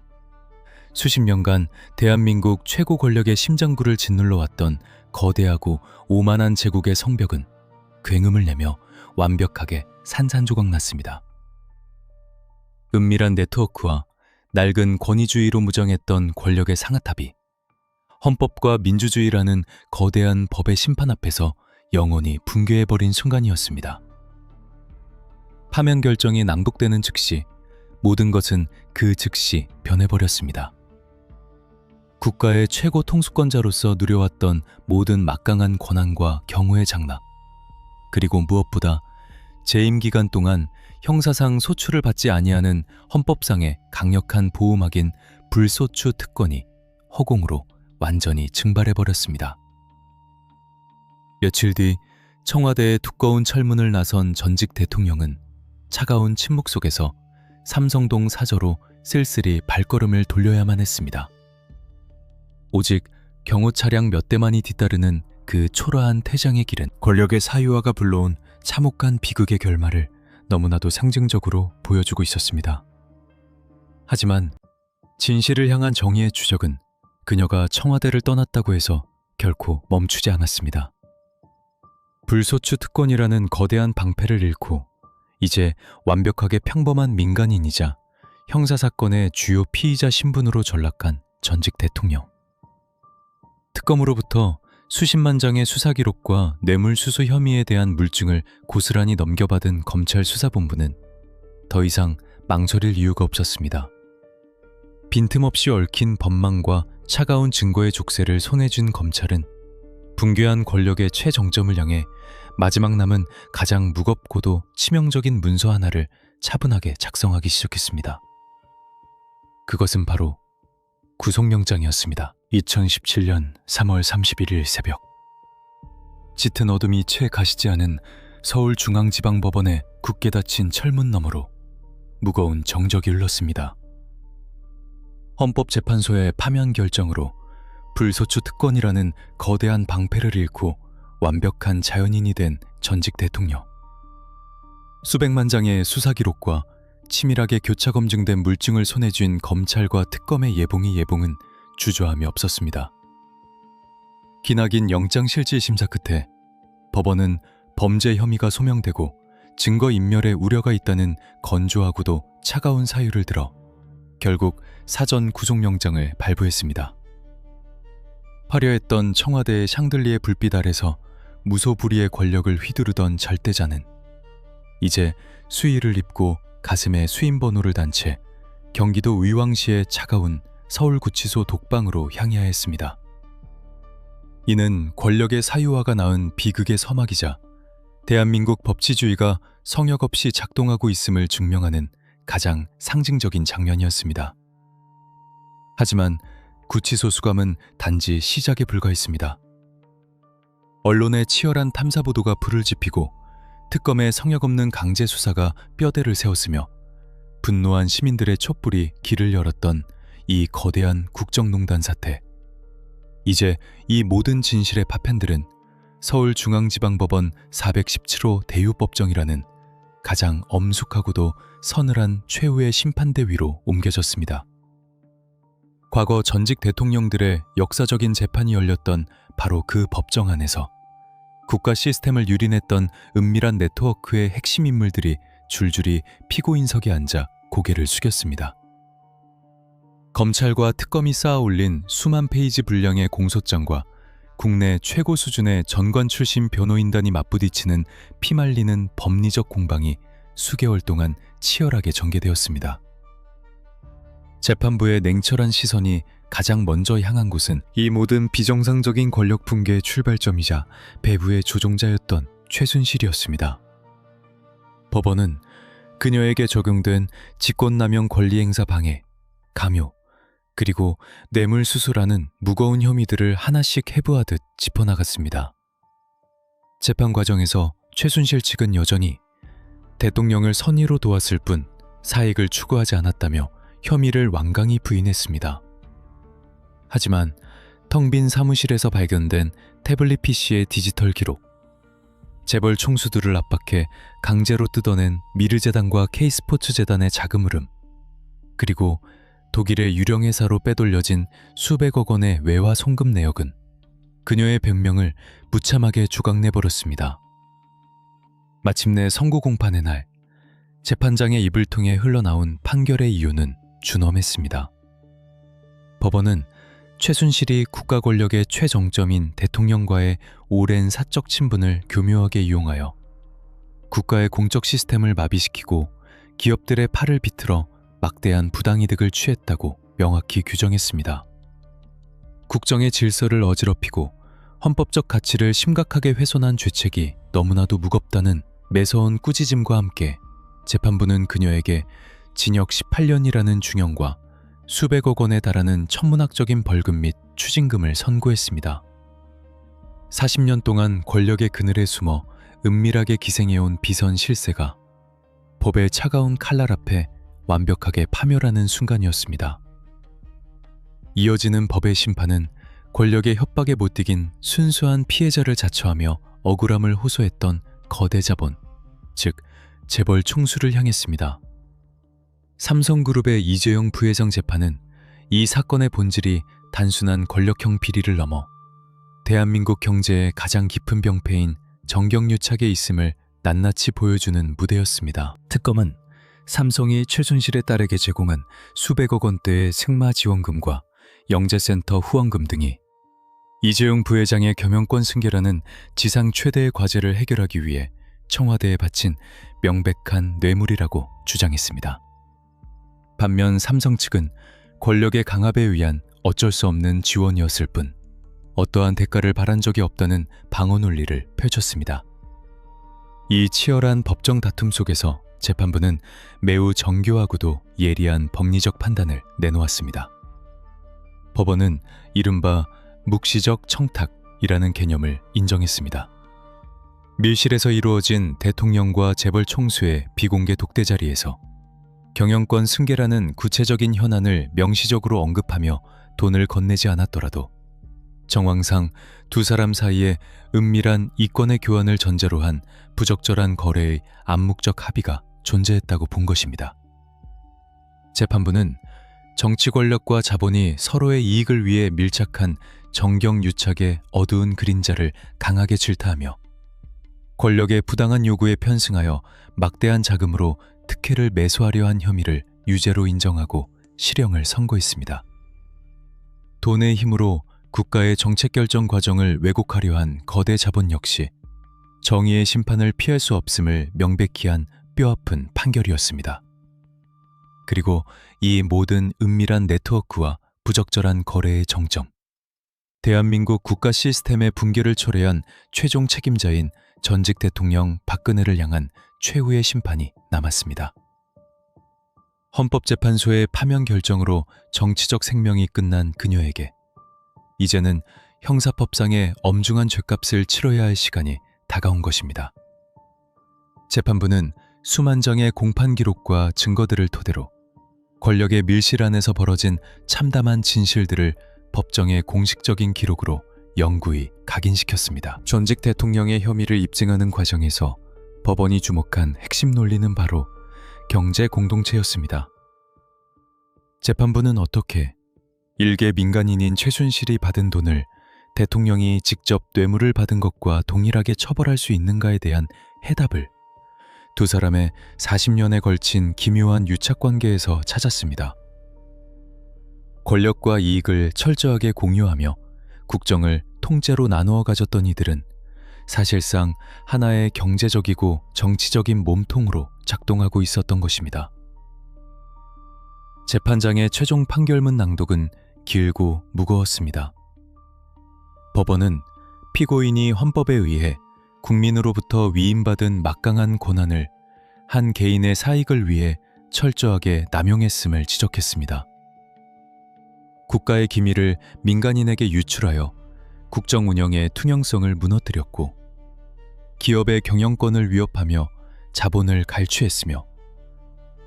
수십 년간 대한민국 최고 권력의 심장부를 짓눌러 왔던 거대하고 오만한 제국의 성벽은 굉음을 내며 완벽하게 산산조각 났습니다. 은밀한 네트워크와 낡은 권위주의로 무장했던 권력의 상아탑이 헌법과 민주주의라는 거대한 법의 심판 앞에서 영원히 붕괴해버린 순간이었습니다. 파면 결정이 낭독되는 즉시 모든 것은 그 즉시 변해버렸습니다. 국가의 최고 통수권자로서 누려왔던 모든 막강한 권한과 경호의 장막, 그리고 무엇보다 재임 기간 동안 형사상 소출을 받지 아니하는 헌법상의 강력한 보호막인 불소추 특권이 허공으로 완전히 증발해버렸습니다. 며칠 뒤 청와대에 두꺼운 철문을 나선 전직 대통령은 차가운 침묵 속에서 삼성동 사저로 쓸쓸히 발걸음을 돌려야만 했습니다. 오직 경호 차량 몇 대만이 뒤따르는 그 초라한 퇴장의 길은 권력의 사유화가 불러온 참혹한 비극의 결말을 너무나도 상징적으로 보여주고 있었습니다. 하지만 진실을 향한 정의의 추적은 그녀가 청와대를 떠났다고 해서 결코 멈추지 않았습니다. 불소추 특권이라는 거대한 방패를 잃고 이제 완벽하게 평범한 민간인이자 형사사건의 주요 피의자 신분으로 전락한 전직 대통령. 특검으로부터 수십만 장의 수사 기록과 뇌물수수 혐의에 대한 물증을 고스란히 넘겨받은 검찰 수사본부는 더 이상 망설일 이유가 없었습니다. 빈틈없이 얽힌 법망과 차가운 증거의 족쇄를 손에 쥔 검찰은 붕괴한 권력의 최정점을 향해 마지막 남은 가장 무겁고도 치명적인 문서 하나를 차분하게 작성하기 시작했습니다. 그것은 바로 구속영장이었습니다. 2017년 3월 31일 새벽, 짙은 어둠이 채 가시지 않은 서울중앙지방법원의 굳게 닫힌 철문 너머로 무거운 정적이 흘렀습니다. 헌법재판소의 파면 결정으로 불소추 특권이라는 거대한 방패를 잃고 완벽한 자연인이 된 전직 대통령. 수백만 장의 수사 기록과 치밀하게 교차 검증된 물증을 손에 쥔 검찰과 특검의 예봉은 주저함이 없었습니다. 기나긴 영장실질 심사 끝에 법원은 범죄 혐의가 소명되고 증거인멸의 우려가 있다는 건조하고도 차가운 사유를 들어 결국 사전 구속영장을 발부했습니다. 화려했던 청와대의 샹들리에 불빛 아래서 무소불위의 권력을 휘두르던 절대자는 이제 수의를 입고 가슴에 수임번호를 단 채 경기도 의왕시의 차가운 서울구치소 독방으로 향해야 했습니다. 이는 권력의 사유화가 낳은 비극의 서막이자 대한민국 법치주의가 성역 없이 작동하고 있음을 증명하는 가장 상징적인 장면이었습니다. 하지만 구치소 수감은 단지 시작에 불과했습니다. 언론의 치열한 탐사보도가 불을 지피고 특검의 성역 없는 강제 수사가 뼈대를 세웠으며 분노한 시민들의 촛불이 길을 열었던 이 거대한 국정농단 사태. 이제 이 모든 진실의 파편들은 서울중앙지방법원 417호 대유법정이라는 가장 엄숙하고도 서늘한 최후의 심판대 위로 옮겨졌습니다. 과거 전직 대통령들의 역사적인 재판이 열렸던 바로 그 법정 안에서 국가 시스템을 유린했던 은밀한 네트워크의 핵심 인물들이 줄줄이 피고인석에 앉아 고개를 숙였습니다. 검찰과 특검이 쌓아 올린 수만 페이지 분량의 공소장과 국내 최고 수준의 전관 출신 변호인단이 맞부딪히는 피말리는 법리적 공방이 수개월 동안 치열하게 전개되었습니다. 재판부의 냉철한 시선이 가장 먼저 향한 곳은 이 모든 비정상적인 권력 붕괴의 출발점이자 배후의 조종자였던 최순실이었습니다. 법원은 그녀에게 적용된 직권남용 권리행사 방해, 강요, 그리고 뇌물수수라는 무거운 혐의들을 하나씩 해부하듯 짚어나갔습니다. 재판 과정에서 최순실 측은 여전히 대통령을 선의로 도왔을 뿐 사익을 추구하지 않았다며 혐의를 완강히 부인했습니다. 하지만 텅 빈 사무실에서 발견된 태블릿 PC의 디지털 기록, 재벌 총수들을 압박해 강제로 뜯어낸 미르재단과 K스포츠재단의 자금 흐름, 그리고 독일의 유령 회사로 빼돌려진 수백억 원의 외화 송금 내역은 그녀의 변명을 무참하게 조각내버렸습니다. 마침내 선고 공판의 날, 재판장의 입을 통해 흘러나온 판결의 이유는 준엄했습니다. 법원은 최순실이 국가 권력의 최정점인 대통령과의 오랜 사적 친분을 교묘하게 이용하여 국가의 공적 시스템을 마비시키고 기업들의 팔을 비틀어 막대한 부당이득을 취했다고 명확히 규정했습니다. 국정의 질서를 어지럽히고 헌법적 가치를 심각하게 훼손한 죄책이 너무나도 무겁다는 매서운 꾸짖음과 함께 재판부는 그녀에게 징역 18년이라는 중형과 수백억 원에 달하는 천문학적인 벌금 및 추징금을 선고했습니다. 40년 동안 권력의 그늘에 숨어 은밀하게 기생해온 비선 실세가 법의 차가운 칼날 앞에 완벽하게 파멸하는 순간이었습니다. 이어지는 법의 심판은 권력의 협박에 못 이긴 순수한 피해자를 자처하며 억울함을 호소했던 거대 자본, 즉 재벌 총수를 향했습니다. 삼성그룹의 이재용 부회장 재판은 이 사건의 본질이 단순한 권력형 비리를 넘어 대한민국 경제의 가장 깊은 병폐인 정경유착에 있음을 낱낱이 보여주는 무대였습니다. 특검은 삼성이 최순실의 딸에게 제공한 수백억 원대의 생마 지원금과 영재센터 후원금 등이 이재용 부회장의 경영권 승계라는 지상 최대의 과제를 해결하기 위해 청와대에 바친 명백한 뇌물이라고 주장했습니다. 반면 삼성 측은 권력의 강압에 의한 어쩔 수 없는 지원이었을 뿐 어떠한 대가를 바란 적이 없다는 방어 논리를 펼쳤습니다. 이 치열한 법정 다툼 속에서 재판부는 매우 정교하고도 예리한 법리적 판단을 내놓았습니다. 법원은 이른바 묵시적 청탁이라는 개념을 인정했습니다. 밀실에서 이루어진 대통령과 재벌 총수의 비공개 독대 자리에서 경영권 승계라는 구체적인 현안을 명시적으로 언급하며 돈을 건네지 않았더라도 정황상 두 사람 사이에 은밀한 이권의 교환을 전제로 한 부적절한 거래의 암묵적 합의가 존재했다고 본 것입니다. 재판부는 정치 권력과 자본이 서로의 이익을 위해 밀착한 정경유착의 어두운 그림자를 강하게 질타하며 권력의 부당한 요구에 편승하여 막대한 자금으로 특혜를 매수하려 한 혐의를 유죄로 인정하고 실형을 선고했습니다. 돈의 힘으로 국가의 정책 결정 과정을 왜곡하려 한 거대 자본 역시 정의의 심판을 피할 수 없음을 명백히 한 뼈아픈 판결이었습니다. 그리고 이 모든 은밀한 네트워크와 부적절한 거래의 정점, 대한민국 국가 시스템의 붕괴를 초래한 최종 책임자인 전직 대통령 박근혜를 향한 최후의 심판이 남았습니다. 헌법재판소의 파면 결정으로 정치적 생명이 끝난 그녀에게 이제는 형사법상의 엄중한 죗값을 치러야 할 시간이 다가온 것입니다. 재판부는 수만 장의 공판 기록과 증거들을 토대로 권력의 밀실 안에서 벌어진 참담한 진실들을 법정의 공식적인 기록으로 영구히 각인시켰습니다. 전직 대통령의 혐의를 입증하는 과정에서 법원이 주목한 핵심 논리는 바로 경제 공동체였습니다. 재판부는 어떻게 일개 민간인인 최순실이 받은 돈을 대통령이 직접 뇌물을 받은 것과 동일하게 처벌할 수 있는가에 대한 해답을 두 사람의 40년에 걸친 기묘한 유착관계에서 찾았습니다. 권력과 이익을 철저하게 공유하며 국정을 통째로 나누어 가졌던 이들은 사실상 하나의 경제적이고 정치적인 몸통으로 작동하고 있었던 것입니다. 재판장의 최종 판결문 낭독은 길고 무거웠습니다. 법원은 피고인이 헌법에 의해 국민으로부터 위임받은 막강한 권한을 한 개인의 사익을 위해 철저하게 남용했음을 지적했습니다. 국가의 기밀을 민간인에게 유출하여 국정 운영의 투명성을 무너뜨렸고 기업의 경영권을 위협하며 자본을 갈취했으며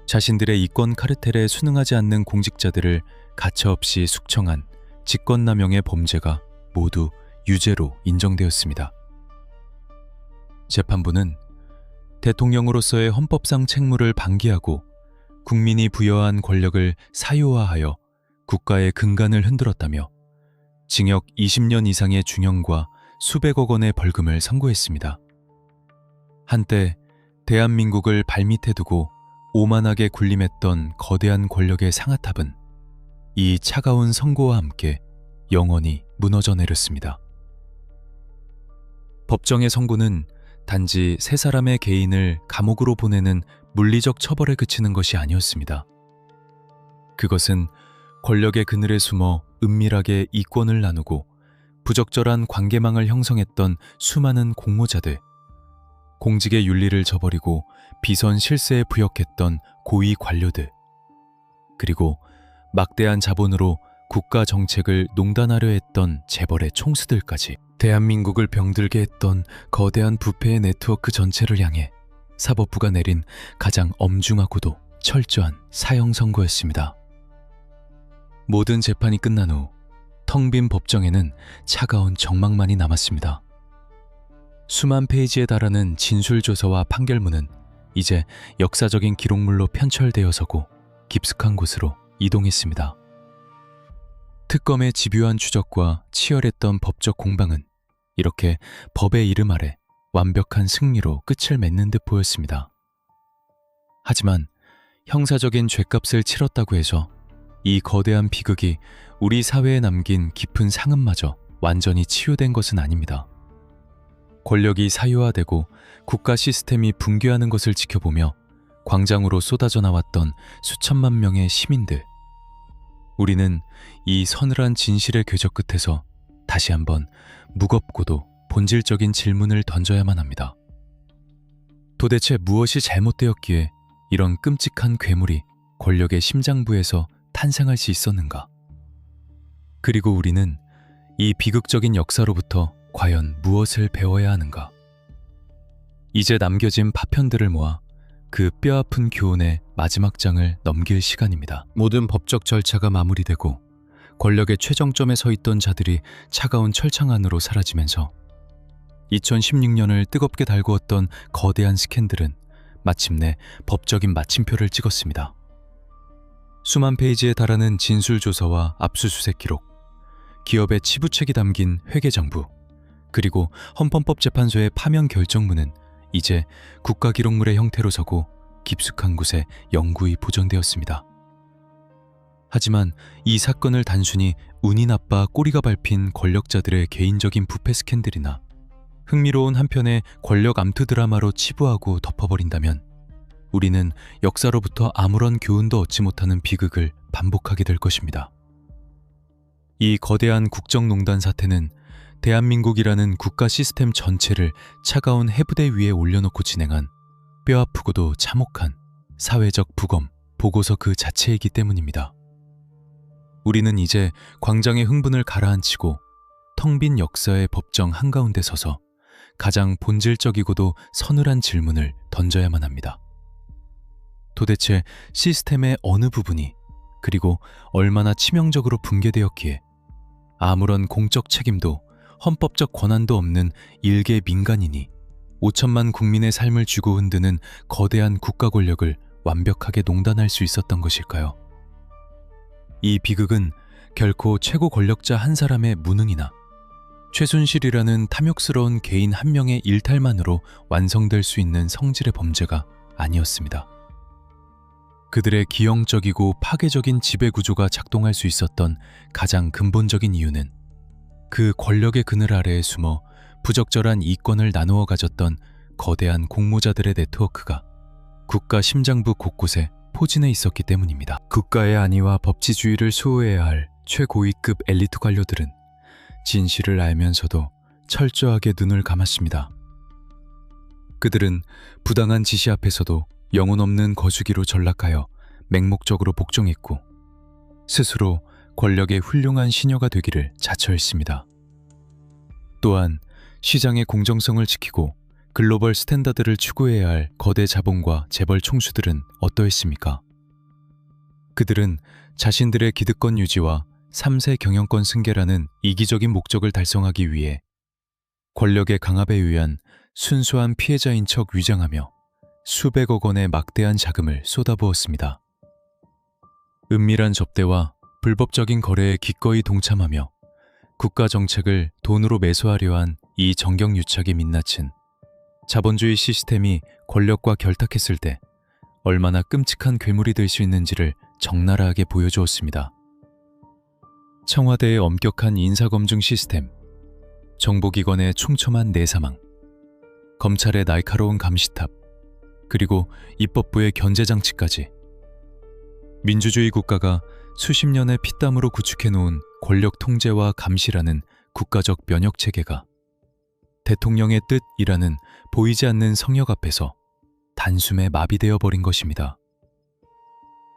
자신들의 이권 카르텔에 순응하지 않는 공직자들을 가차없이 숙청한 직권남용의 범죄가 모두 유죄로 인정되었습니다. 재판부는 대통령으로서의 헌법상 책무를 방기하고 국민이 부여한 권력을 사유화하여 국가의 근간을 흔들었다며 징역 20년 이상의 중형과 수백억 원의 벌금을 선고했습니다. 한때 대한민국을 발밑에 두고 오만하게 군림했던 거대한 권력의 상아탑은 이 차가운 선고와 함께 영원히 무너져 내렸습니다. 법정의 선고는 단지 세 사람의 개인을 감옥으로 보내는 물리적 처벌에 그치는 것이 아니었습니다. 그것은 권력의 그늘에 숨어 은밀하게 이권을 나누고 부적절한 관계망을 형성했던 수많은 공모자들, 공직의 윤리를 저버리고 비선 실세에 부역했던 고위 관료들, 그리고 막대한 자본으로 국가 정책을 농단하려 했던 재벌의 총수들까지 대한민국을 병들게 했던 거대한 부패의 네트워크 전체를 향해 사법부가 내린 가장 엄중하고도 철저한 사형 선고였습니다. 모든 재판이 끝난 후 텅 빈 법정에는 차가운 정막만이 남았습니다. 수만 페이지에 달하는 진술조서와 판결문은 이제 역사적인 기록물로 편철되어서고 깊숙한 곳으로 이동했습니다. 특검의 집요한 추적과 치열했던 법적 공방은 이렇게 법의 이름 아래 완벽한 승리로 끝을 맺는 듯 보였습니다. 하지만 형사적인 죗값을 치렀다고 해서 이 거대한 비극이 우리 사회에 남긴 깊은 상흔마저 완전히 치유된 것은 아닙니다. 권력이 사유화되고 국가 시스템이 붕괴하는 것을 지켜보며 광장으로 쏟아져 나왔던 수천만 명의 시민들. 우리는 이 서늘한 진실의 궤적 끝에서 다시 한번 무겁고도 본질적인 질문을 던져야만 합니다. 도대체 무엇이 잘못되었기에 이런 끔찍한 괴물이 권력의 심장부에서 탄생할 수 있었는가? 그리고 우리는 이 비극적인 역사로부터 과연 무엇을 배워야 하는가? 이제 남겨진 파편들을 모아 그 뼈아픈 교훈의 마지막 장을 넘길 시간입니다. 모든 법적 절차가 마무리되고 권력의 최정점에 서 있던 자들이 차가운 철창 안으로 사라지면서 2016년을 뜨겁게 달구었던 거대한 스캔들은 마침내 법적인 마침표를 찍었습니다. 수만 페이지에 달하는 진술조서와 압수수색 기록, 기업의 치부책이 담긴 회계장부, 그리고 헌법재판소의 파면 결정문은 이제 국가기록물의 형태로 서고 깊숙한 곳에 영구히 보존되었습니다. 하지만 이 사건을 단순히 운이 나빠 꼬리가 밟힌 권력자들의 개인적인 부패 스캔들이나 흥미로운 한편의 권력 암투 드라마로 치부하고 덮어버린다면 우리는 역사로부터 아무런 교훈도 얻지 못하는 비극을 반복하게 될 것입니다. 이 거대한 국정농단 사태는 대한민국이라는 국가 시스템 전체를 차가운 해부대 위에 올려놓고 진행한 뼈아프고도 참혹한 사회적 부검, 보고서 그 자체이기 때문입니다. 우리는 이제 광장의 흥분을 가라앉히고 텅 빈 역사의 법정 한가운데 서서 가장 본질적이고도 서늘한 질문을 던져야만 합니다. 도대체 시스템의 어느 부분이 그리고 얼마나 치명적으로 붕괴되었기에 아무런 공적 책임도 헌법적 권한도 없는 일개 민간인이 5천만 국민의 삶을 쥐고 흔드는 거대한 국가 권력을 완벽하게 농단할 수 있었던 것일까요? 이 비극은 결코 최고 권력자 한 사람의 무능이나 최순실이라는 탐욕스러운 개인 한 명의 일탈만으로 완성될 수 있는 성질의 범죄가 아니었습니다. 그들의 기형적이고 파괴적인 지배구조가 작동할 수 있었던 가장 근본적인 이유는 그 권력의 그늘 아래에 숨어 부적절한 이권을 나누어 가졌던 거대한 공모자들의 네트워크가 국가 심장부 곳곳에 포진해 있었기 때문입니다. 국가의 안위와 법치주의를 수호해야 할 최고위급 엘리트 관료들은 진실을 알면서도 철저하게 눈을 감았습니다. 그들은 부당한 지시 앞에서도 영혼 없는 거수기로 전락하여 맹목적으로 복종했고 스스로 권력의 훌륭한 시녀가 되기를 자처했습니다. 또한 시장의 공정성을 지키고 글로벌 스탠다드를 추구해야 할 거대 자본과 재벌 총수들은 어떠했습니까? 그들은 자신들의 기득권 유지와 3세 경영권 승계라는 이기적인 목적을 달성하기 위해 권력의 강압에 의한 순수한 피해자인 척 위장하며 수백억 원의 막대한 자금을 쏟아부었습니다. 은밀한 접대와 불법적인 거래에 기꺼이 동참하며 국가 정책을 돈으로 매수하려 한 이 정경유착에 민낯은 자본주의 시스템이 권력과 결탁했을 때 얼마나 끔찍한 괴물이 될 수 있는지를 적나라하게 보여주었습니다. 청와대의 엄격한 인사검증 시스템, 정보기관의 촘촘한 내사망, 검찰의 날카로운 감시탑, 그리고 입법부의 견제장치까지 민주주의 국가가 수십 년의 피땀으로 구축해놓은 권력 통제와 감시라는 국가적 면역체계가 대통령의 뜻이라는 보이지 않는 성역 앞에서 단숨에 마비되어 버린 것입니다.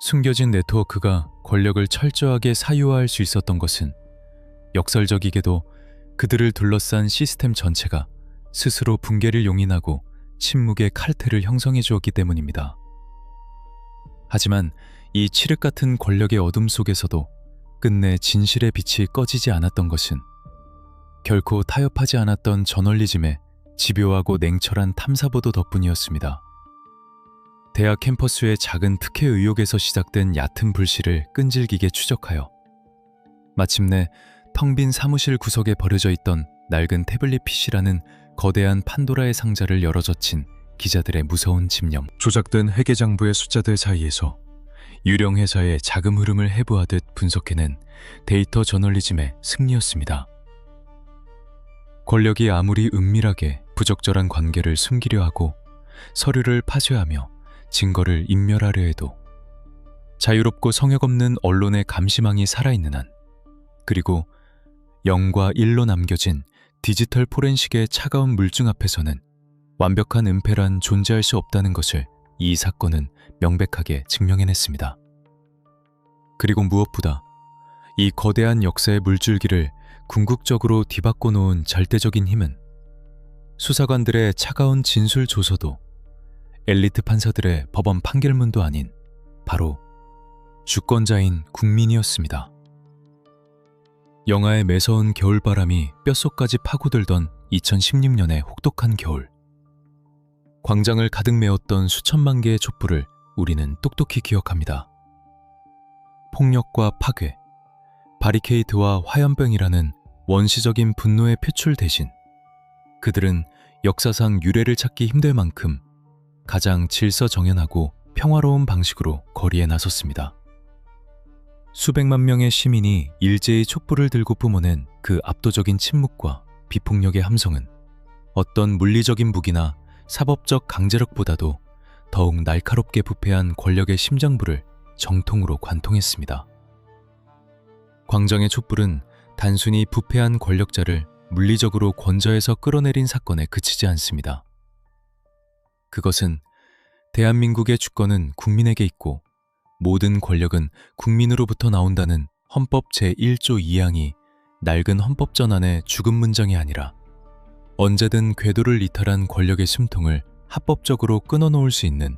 숨겨진 네트워크가 권력을 철저하게 사유화할 수 있었던 것은 역설적이게도 그들을 둘러싼 시스템 전체가 스스로 붕괴를 용인하고 침묵의 칼퇴를 형성해 주었기 때문입니다. 하지만 이 칠흑 같은 권력의 어둠 속에서도 끝내 진실의 빛이 꺼지지 않았던 것은 결코 타협하지 않았던 저널리즘의 집요하고 냉철한 탐사보도 덕분이었습니다. 대학 캠퍼스의 작은 특혜 의혹에서 시작된 얕은 불씨를 끈질기게 추적하여 마침내 텅 빈 사무실 구석에 버려져 있던 낡은 태블릿 PC라는 거대한 판도라의 상자를 열어젖힌 기자들의 무서운 집념, 조작된 회계장부의 숫자들 사이에서 유령 회사의 자금 흐름을 해부하듯 분석해낸 데이터 저널리즘의 승리였습니다. 권력이 아무리 은밀하게 부적절한 관계를 숨기려 하고 서류를 파쇄하며 증거를 인멸하려 해도 자유롭고 성역 없는 언론의 감시망이 살아있는 한, 그리고 0과 1로 남겨진 디지털 포렌식의 차가운 물증 앞에서는 완벽한 은폐란 존재할 수 없다는 것을 이 사건은 명백하게 증명해냈습니다. 그리고 무엇보다 이 거대한 역사의 물줄기를 궁극적으로 뒤바꿔 놓은 절대적인 힘은 수사관들의 차가운 진술 조서도 엘리트 판사들의 법원 판결문도 아닌 바로 주권자인 국민이었습니다. 영하의 매서운 겨울바람이 뼛속까지 파고들던 2016년의 혹독한 겨울. 광장을 가득 메웠던 수천만 개의 촛불을 우리는 똑똑히 기억합니다. 폭력과 파괴, 바리케이트와 화염병이라는 원시적인 분노의 표출 대신 그들은 역사상 유례를 찾기 힘들 만큼 가장 질서정연하고 평화로운 방식으로 거리에 나섰습니다. 수백만 명의 시민이 일제히 촛불을 들고 뿜어낸 그 압도적인 침묵과 비폭력의 함성은 어떤 물리적인 무기나 사법적 강제력보다도 더욱 날카롭게 부패한 권력의 심장부를 정통으로 관통했습니다. 광장의 촛불은 단순히 부패한 권력자를 물리적으로 권저에서 끌어내린 사건에 그치지 않습니다. 그것은 대한민국의 주권은 국민에게 있고 모든 권력은 국민으로부터 나온다는 헌법 제1조 2항이 낡은 헌법전환의 죽은 문장이 아니라 언제든 궤도를 이탈한 권력의 숨통을 합법적으로 끊어놓을 수 있는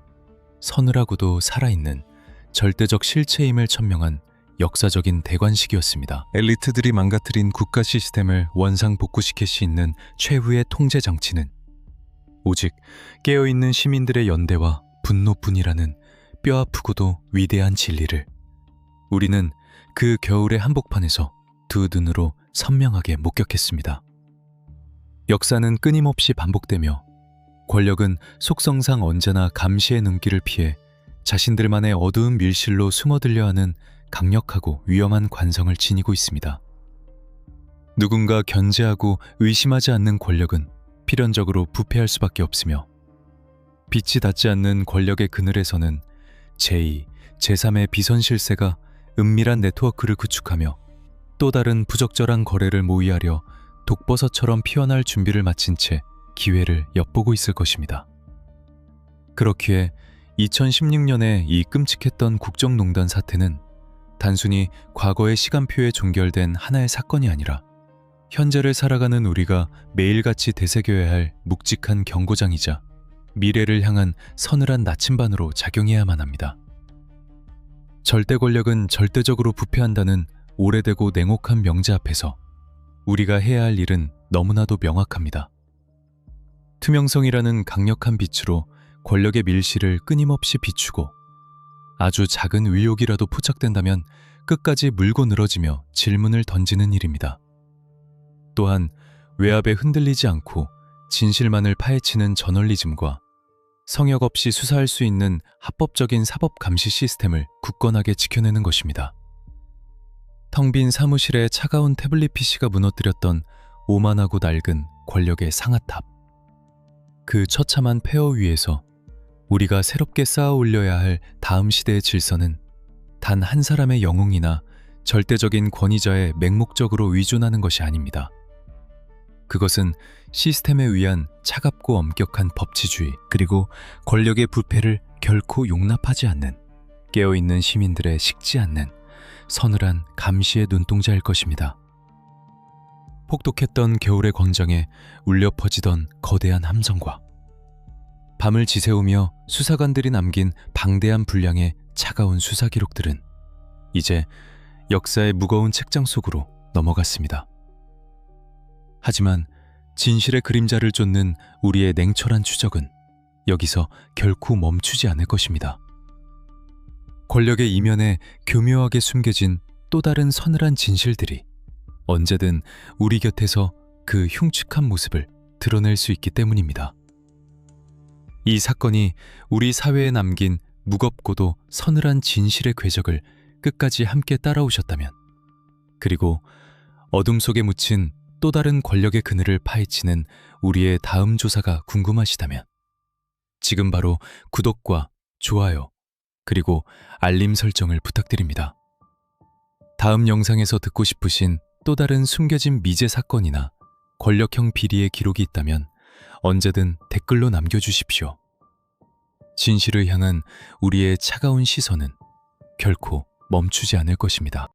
서늘하고도 살아있는 절대적 실체임을 천명한 역사적인 대관식이었습니다. 엘리트들이 망가뜨린 국가 시스템을 원상복구시킬 수 있는 최후의 통제 장치는 오직 깨어있는 시민들의 연대와 분노뿐이라는 뼈아프고도 위대한 진리를 우리는 그 겨울의 한복판에서 두 눈으로 선명하게 목격했습니다. 역사는 끊임없이 반복되며 권력은 속성상 언제나 감시의 눈길을 피해 자신들만의 어두운 밀실로 숨어들려 하는 강력하고 위험한 관성을 지니고 있습니다. 누군가 견제하고 의심하지 않는 권력은 필연적으로 부패할 수밖에 없으며 빛이 닿지 않는 권력의 그늘에서는 제2, 제3의 비선실세가 은밀한 네트워크를 구축하며 또 다른 부적절한 거래를 모의하려 독버섯처럼 피어날 준비를 마친 채 기회를 엿보고 있을 것입니다. 그렇기에 2016년에 이 끔찍했던 국정농단 사태는 단순히 과거의 시간표에 종결된 하나의 사건이 아니라 현재를 살아가는 우리가 매일같이 되새겨야 할 묵직한 경고장이자 미래를 향한 서늘한 나침반으로 작용해야만 합니다. 절대 권력은 절대적으로 부패한다는 오래되고 냉혹한 명제 앞에서 우리가 해야 할 일은 너무나도 명확합니다. 투명성이라는 강력한 빛으로 권력의 밀실을 끊임없이 비추고 아주 작은 의혹이라도 포착된다면 끝까지 물고 늘어지며 질문을 던지는 일입니다. 또한 외압에 흔들리지 않고 진실만을 파헤치는 저널리즘과 성역 없이 수사할 수 있는 합법적인 사법 감시 시스템을 굳건하게 지켜내는 것입니다. 텅 빈 사무실에 차가운 태블릿 PC가 무너뜨렸던 오만하고 낡은 권력의 상아탑. 그 처참한 폐허 위에서 우리가 새롭게 쌓아 올려야 할 다음 시대의 질서는 단 한 사람의 영웅이나 절대적인 권위자의 맹목적으로 의존하는 것이 아닙니다. 그것은 시스템에 의한 차갑고 엄격한 법치주의, 그리고 권력의 부패를 결코 용납하지 않는 깨어있는 시민들의 식지 않는 서늘한 감시의 눈동자일 것입니다. 혹독했던 겨울의 광장에 울려 퍼지던 거대한 함성과 밤을 지새우며 수사관들이 남긴 방대한 분량의 차가운 수사 기록들은 이제 역사의 무거운 책장 속으로 넘어갔습니다. 하지만 진실의 그림자를 쫓는 우리의 냉철한 추적은 여기서 결코 멈추지 않을 것입니다. 권력의 이면에 교묘하게 숨겨진 또 다른 서늘한 진실들이 언제든 우리 곁에서 그 흉측한 모습을 드러낼 수 있기 때문입니다. 이 사건이 우리 사회에 남긴 무겁고도 서늘한 진실의 궤적을 끝까지 함께 따라오셨다면, 그리고 어둠 속에 묻힌 또 다른 권력의 그늘을 파헤치는 우리의 다음 조사가 궁금하시다면 지금 바로 구독과 좋아요 그리고 알림 설정을 부탁드립니다. 다음 영상에서 듣고 싶으신 또 다른 숨겨진 미제 사건이나 권력형 비리의 기록이 있다면 언제든 댓글로 남겨주십시오. 진실을 향한 우리의 차가운 시선은 결코 멈추지 않을 것입니다.